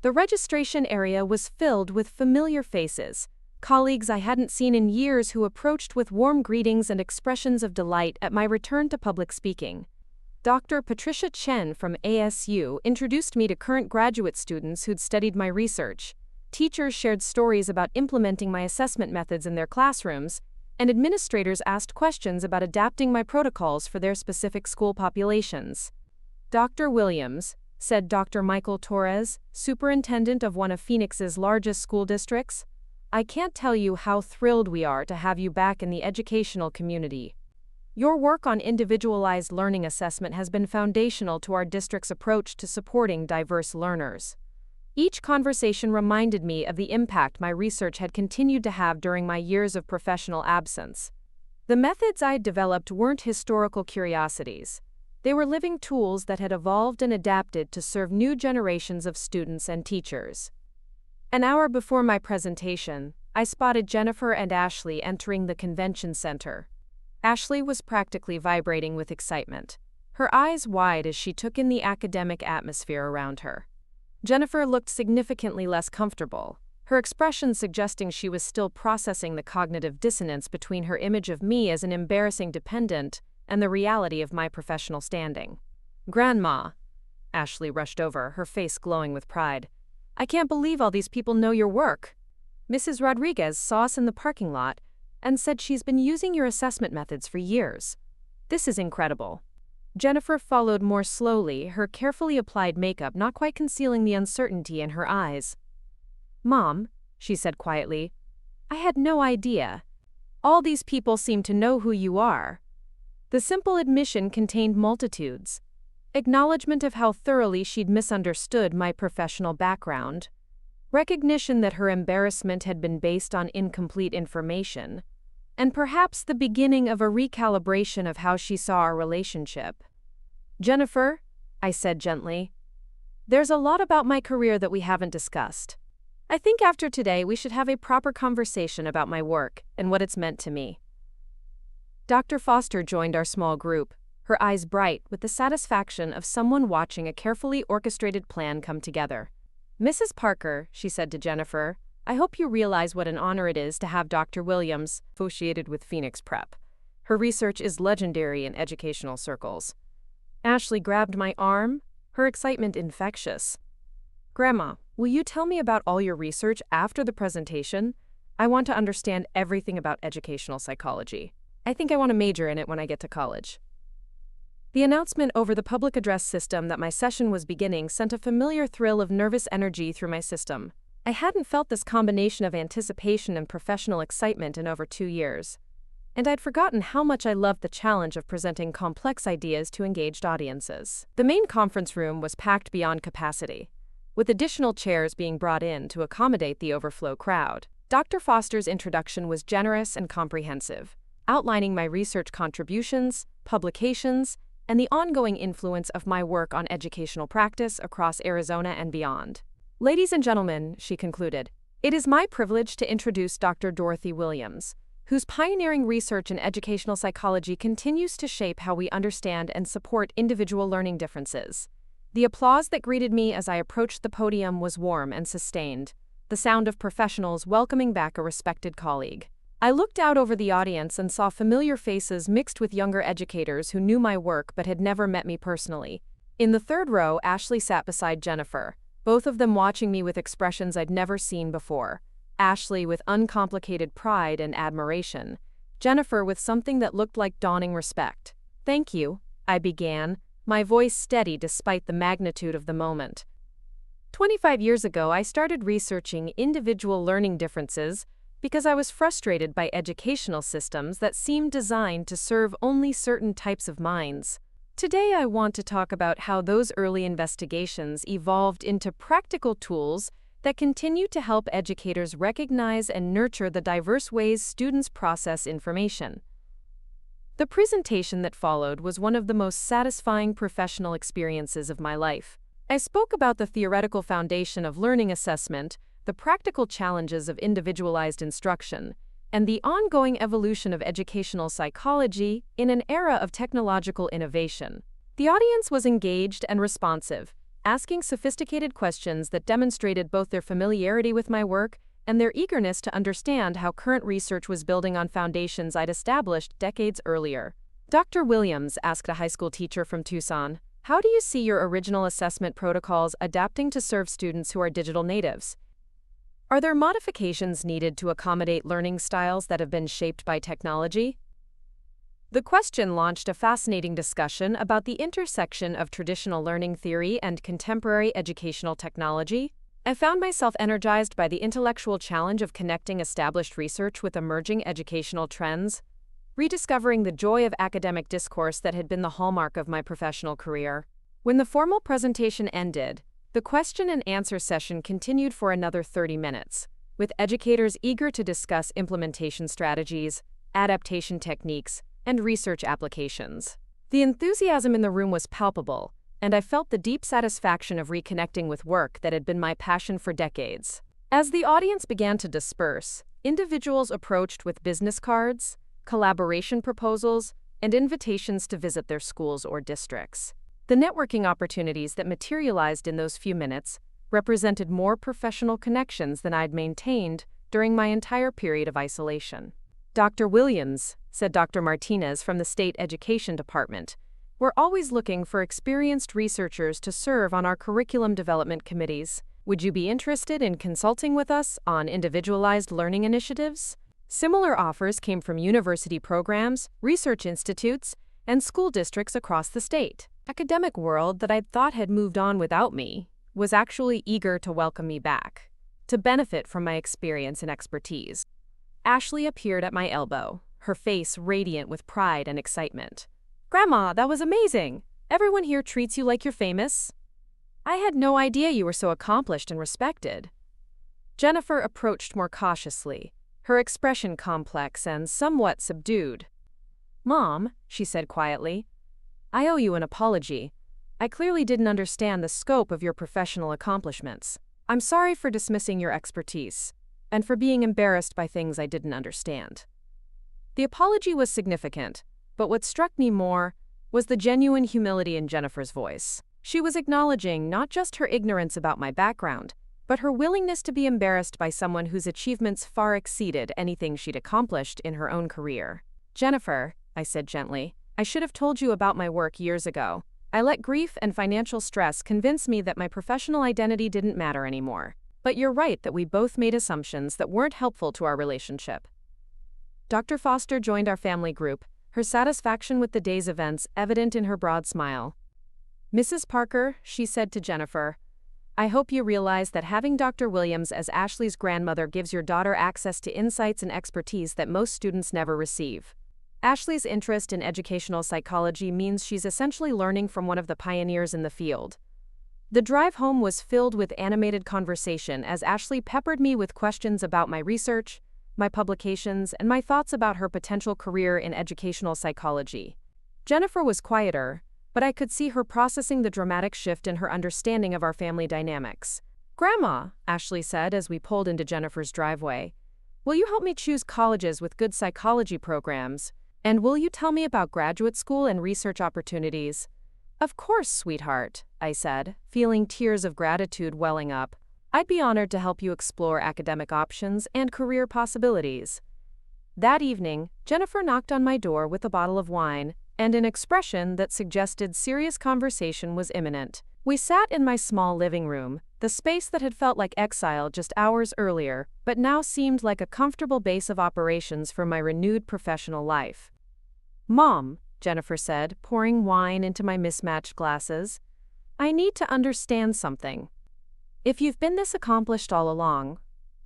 The registration area was filled with familiar faces, colleagues I hadn't seen in years who approached with warm greetings and expressions of delight at my return to public speaking. Dr. Patricia Chen from ASU introduced me to current graduate students who'd studied my research. Teachers shared stories about implementing my assessment methods in their classrooms, and administrators asked questions about adapting my protocols for their specific school populations. Dr. Williams, said Dr. Michael Torres, superintendent of one of Phoenix's largest school districts, I can't tell you how thrilled we are to have you back in the educational community. Your work on individualized learning assessment has been foundational to our district's approach to supporting diverse learners. Each conversation reminded me of the impact my research had continued to have during my years of professional absence. The methods I had developed weren't historical curiosities. They were living tools that had evolved and adapted to serve new generations of students and teachers. An hour before my presentation, I spotted Jennifer and Ashley entering the convention center. Ashley was practically vibrating with excitement, her eyes wide as she took in the academic atmosphere around her. Jennifer looked significantly less comfortable, her expression suggesting she was still processing the cognitive dissonance between her image of me as an embarrassing dependent and the reality of my professional standing. Grandma, Ashley rushed over, her face glowing with pride. I can't believe all these people know your work. Mrs. Rodriguez saw us in the parking lot and said she's been using your assessment methods for years. This is incredible. Jennifer followed more slowly, her carefully applied makeup not quite concealing the uncertainty in her eyes. Mom, she said quietly, I had no idea. All these people seem to know who you are. The simple admission contained multitudes. Acknowledgement of how thoroughly she'd misunderstood my professional background. Recognition that her embarrassment had been based on incomplete information. And perhaps the beginning of a recalibration of how she saw our relationship. Jennifer, I said gently, there's a lot about my career that we haven't discussed. I think after today we should have a proper conversation about my work and what it's meant to me. Dr. Foster joined our small group, her eyes bright with the satisfaction of someone watching a carefully orchestrated plan come together. Mrs. Parker, she said to Jennifer, I hope you realize what an honor it is to have Dr. Williams associated with Phoenix Prep. Her research is legendary in educational circles. Ashley grabbed my arm, her excitement infectious. Grandma, will you tell me about all your research after the presentation? I want to understand everything about educational psychology. I think I want to major in it when I get to college. The announcement over the public address system that my session was beginning sent a familiar thrill of nervous energy through my system. I hadn't felt this combination of anticipation and professional excitement in over 2 years. And I'd forgotten how much I loved the challenge of presenting complex ideas to engaged audiences. The main conference room was packed beyond capacity, with additional chairs being brought in to accommodate the overflow crowd. Dr. Foster's introduction was generous and comprehensive, outlining my research contributions, publications, and the ongoing influence of my work on educational practice across Arizona and beyond. Ladies and gentlemen, she concluded, it is my privilege to introduce Dr. Dorothy Williams, whose pioneering research in educational psychology continues to shape how we understand and support individual learning differences. The applause that greeted me as I approached the podium was warm and sustained, the sound of professionals welcoming back a respected colleague. I looked out over the audience and saw familiar faces mixed with younger educators who knew my work but had never met me personally. In the third row, Ashley sat beside Jennifer, both of them watching me with expressions I'd never seen before. Ashley with uncomplicated pride and admiration, Jennifer with something that looked like dawning respect. Thank you, I began, my voice steady despite the magnitude of the moment. 25 years ago, I started researching individual learning differences because I was frustrated by educational systems that seemed designed to serve only certain types of minds. Today, I want to talk about how those early investigations evolved into practical tools that continue to help educators recognize and nurture the diverse ways students process information. The presentation that followed was one of the most satisfying professional experiences of my life. I spoke about the theoretical foundation of learning assessment, the practical challenges of individualized instruction, and the ongoing evolution of educational psychology in an era of technological innovation. The audience was engaged and responsive, asking sophisticated questions that demonstrated both their familiarity with my work and their eagerness to understand how current research was building on foundations I'd established decades earlier. Dr. Williams asked a high school teacher from Tucson, "How do you see your original assessment protocols adapting to serve students who are digital natives? Are there modifications needed to accommodate learning styles that have been shaped by technology?" The question launched a fascinating discussion about the intersection of traditional learning theory and contemporary educational technology. I found myself energized by the intellectual challenge of connecting established research with emerging educational trends, rediscovering the joy of academic discourse that had been the hallmark of my professional career. When the formal presentation ended, the question and answer session continued for another 30 minutes, with educators eager to discuss implementation strategies, adaptation techniques, and research applications. The enthusiasm in the room was palpable, and I felt the deep satisfaction of reconnecting with work that had been my passion for decades. As the audience began to disperse, individuals approached with business cards, collaboration proposals, and invitations to visit their schools or districts. The networking opportunities that materialized in those few minutes represented more professional connections than I'd maintained during my entire period of isolation. "Dr. Williams," said Dr. Martinez from the State Education Department, "we're always looking for experienced researchers to serve on our curriculum development committees. Would you be interested in consulting with us on individualized learning initiatives?" Similar offers came from university programs, research institutes, and school districts across the state. The academic world that I'd thought had moved on without me was actually eager to welcome me back, to benefit from my experience and expertise. Ashley appeared at my elbow, her face radiant with pride and excitement. "Grandma, that was amazing! Everyone here treats you like you're famous." "I had no idea you were so accomplished and respected." Jennifer approached more cautiously, her expression complex and somewhat subdued. "Mom," she said quietly, "I owe you an apology. I clearly didn't understand the scope of your professional accomplishments. I'm sorry for dismissing your expertise, and for being embarrassed by things I didn't understand." The apology was significant, but what struck me more was the genuine humility in Jennifer's voice. She was acknowledging not just her ignorance about my background, but her willingness to be embarrassed by someone whose achievements far exceeded anything she'd accomplished in her own career. "Jennifer," I said gently, "I should have told you about my work years ago. I let grief and financial stress convince me that my professional identity didn't matter anymore. But you're right that we both made assumptions that weren't helpful to our relationship." Dr. Foster joined our family group, her satisfaction with the day's events evident in her broad smile. "Mrs. Parker," she said to Jennifer, "I hope you realize that having Dr. Williams as Ashley's grandmother gives your daughter access to insights and expertise that most students never receive. Ashley's interest in educational psychology means she's essentially learning from one of the pioneers in the field." The drive home was filled with animated conversation as Ashley peppered me with questions about my research, my publications, and my thoughts about her potential career in educational psychology. Jennifer was quieter, but I could see her processing the dramatic shift in her understanding of our family dynamics. "Grandma," Ashley said as we pulled into Jennifer's driveway, "will you help me choose colleges with good psychology programs? And will you tell me about graduate school and research opportunities?" "Of course, sweetheart," I said, feeling tears of gratitude welling up. "I'd be honored to help you explore academic options and career possibilities." That evening, Jennifer knocked on my door with a bottle of wine and an expression that suggested serious conversation was imminent. We sat in my small living room, the space that had felt like exile just hours earlier, but now seemed like a comfortable base of operations for my renewed professional life. "Mom," Jennifer said, pouring wine into my mismatched glasses, "I need to understand something. If you've been this accomplished all along,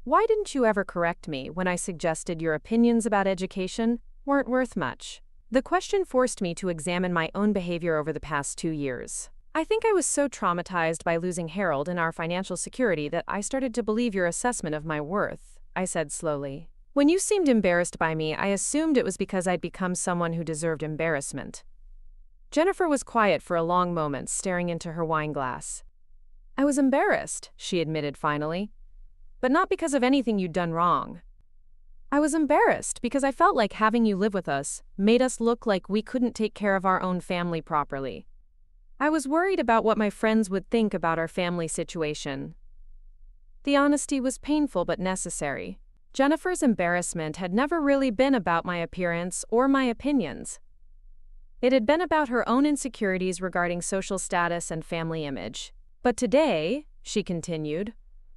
why didn't you ever correct me when I suggested your opinions about education weren't worth much?" The question forced me to examine my own behavior over the past 2 years. I think I was so traumatized by losing Harold and our financial security that I started to believe your assessment of my worth, I said slowly. When you seemed embarrassed by me, I assumed it was because I'd become someone who deserved embarrassment. Jennifer was quiet for a long moment, staring into her wine glass. I was embarrassed, she admitted finally. But not because of anything you'd done wrong. I was embarrassed because I felt like having you live with us made us look like we couldn't take care of our own family properly. I was worried about what my friends would think about our family situation. The honesty was painful but necessary. Jennifer's embarrassment had never really been about my appearance or my opinions. It had been about her own insecurities regarding social status and family image. But today, she continued,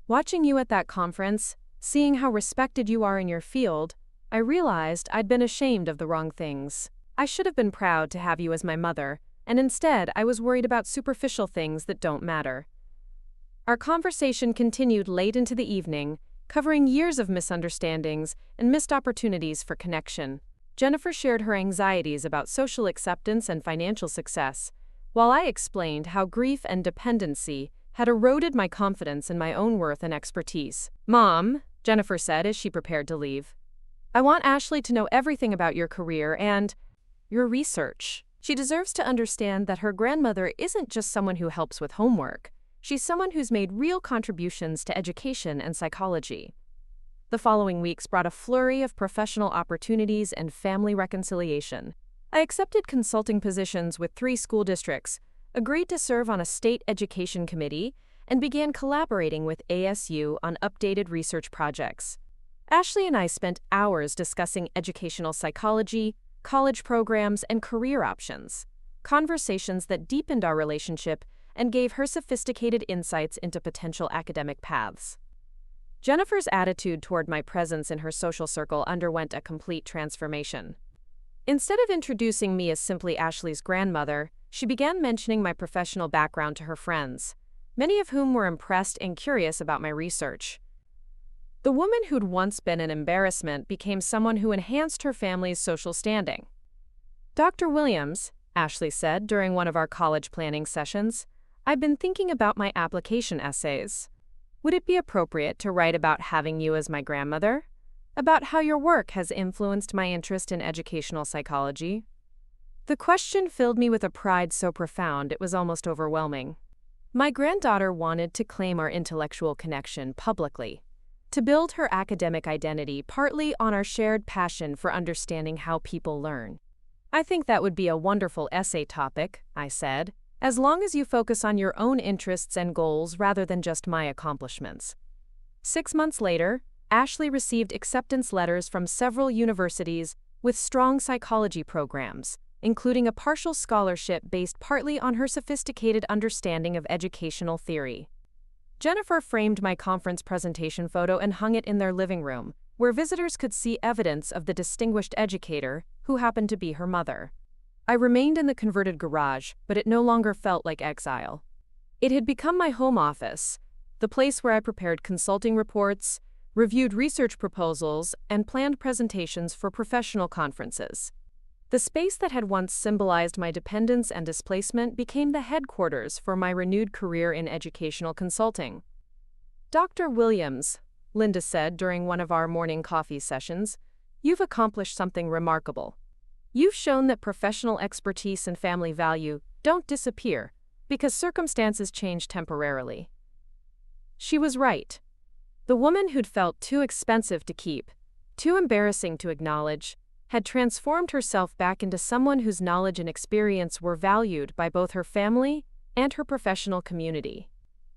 watching you at that conference, seeing how respected you are in your field, I realized I'd been ashamed of the wrong things. I should have been proud to have you as my mother, and instead I was worried about superficial things that don't matter. Our conversation continued late into the evening, covering years of misunderstandings and missed opportunities for connection. Jennifer shared her anxieties about social acceptance and financial success, while I explained how grief and dependency had eroded my confidence in my own worth and expertise. Mom, Jennifer said as she prepared to leave, I want Ashley to know everything about your career and your research. She deserves to understand that her grandmother isn't just someone who helps with homework. She's someone who's made real contributions to education and psychology. The following weeks brought a flurry of professional opportunities and family reconciliation. I accepted consulting positions with 3 school districts, agreed to serve on a state education committee, and began collaborating with ASU on updated research projects. Ashley and I spent hours discussing educational psychology, college programs, and career options, conversations that deepened our relationship and gave her sophisticated insights into potential academic paths. Jennifer's attitude toward my presence in her social circle underwent a complete transformation. Instead of introducing me as simply Ashley's grandmother, she began mentioning my professional background to her friends, many of whom were impressed and curious about my research. The woman who'd once been an embarrassment became someone who enhanced her family's social standing. Dr. Williams, Ashley said during one of our college planning sessions, I've been thinking about my application essays. Would it be appropriate to write about having you as my grandmother? About how your work has influenced my interest in educational psychology? The question filled me with a pride so profound it was almost overwhelming. My granddaughter wanted to claim our intellectual connection publicly, to build her academic identity partly on our shared passion for understanding how people learn. I think that would be a wonderful essay topic, I said, as long as you focus on your own interests and goals rather than just my accomplishments. 6 months later, Ashley received acceptance letters from several universities with strong psychology programs, including a partial scholarship based partly on her sophisticated understanding of educational theory. Jennifer framed my conference presentation photo and hung it in their living room, where visitors could see evidence of the distinguished educator who happened to be her mother. I remained in the converted garage, but it no longer felt like exile. It had become my home office, the place where I prepared consulting reports, reviewed research proposals, and planned presentations for professional conferences. The space that had once symbolized my dependence and displacement became the headquarters for my renewed career in educational consulting. Dr. Williams, Linda said during one of our morning coffee sessions, you've accomplished something remarkable. You've shown that professional expertise and family value don't disappear because circumstances change temporarily. She was right. The woman who'd felt too expensive to keep, too embarrassing to acknowledge, had transformed herself back into someone whose knowledge and experience were valued by both her family and her professional community.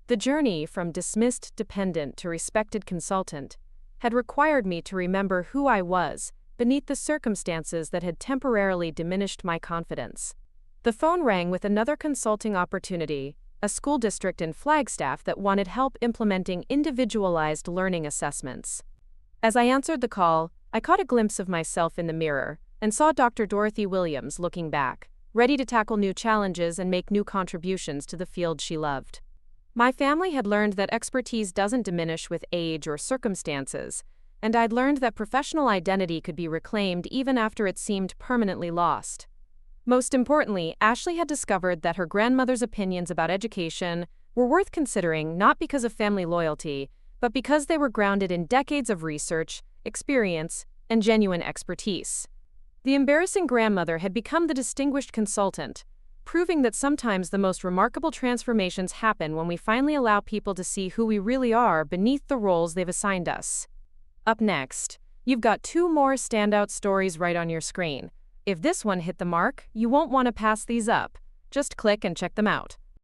The journey from dismissed dependent to respected consultant had required me to remember who I was beneath the circumstances that had temporarily diminished my confidence. The phone rang with another consulting opportunity, a school district in Flagstaff that wanted help implementing individualized learning assessments. As I answered the call, I caught a glimpse of myself in the mirror and saw Dr. Dorothy Williams looking back, ready to tackle new challenges and make new contributions to the field she loved. My family had learned that expertise doesn't diminish with age or circumstances, and I'd learned that professional identity could be reclaimed even after it seemed permanently lost. Most importantly, Ashley had discovered that her grandmother's opinions about education were worth considering not because of family loyalty, but because they were grounded in decades of research, experience, and genuine expertise. The embarrassing grandmother had become the distinguished consultant, proving that sometimes the most remarkable transformations happen when we finally allow people to see who we really are beneath the roles they've assigned us. Up next, you've got two more standout stories right on your screen. If this one hit the mark, you won't want to pass these up. Just click and check them out.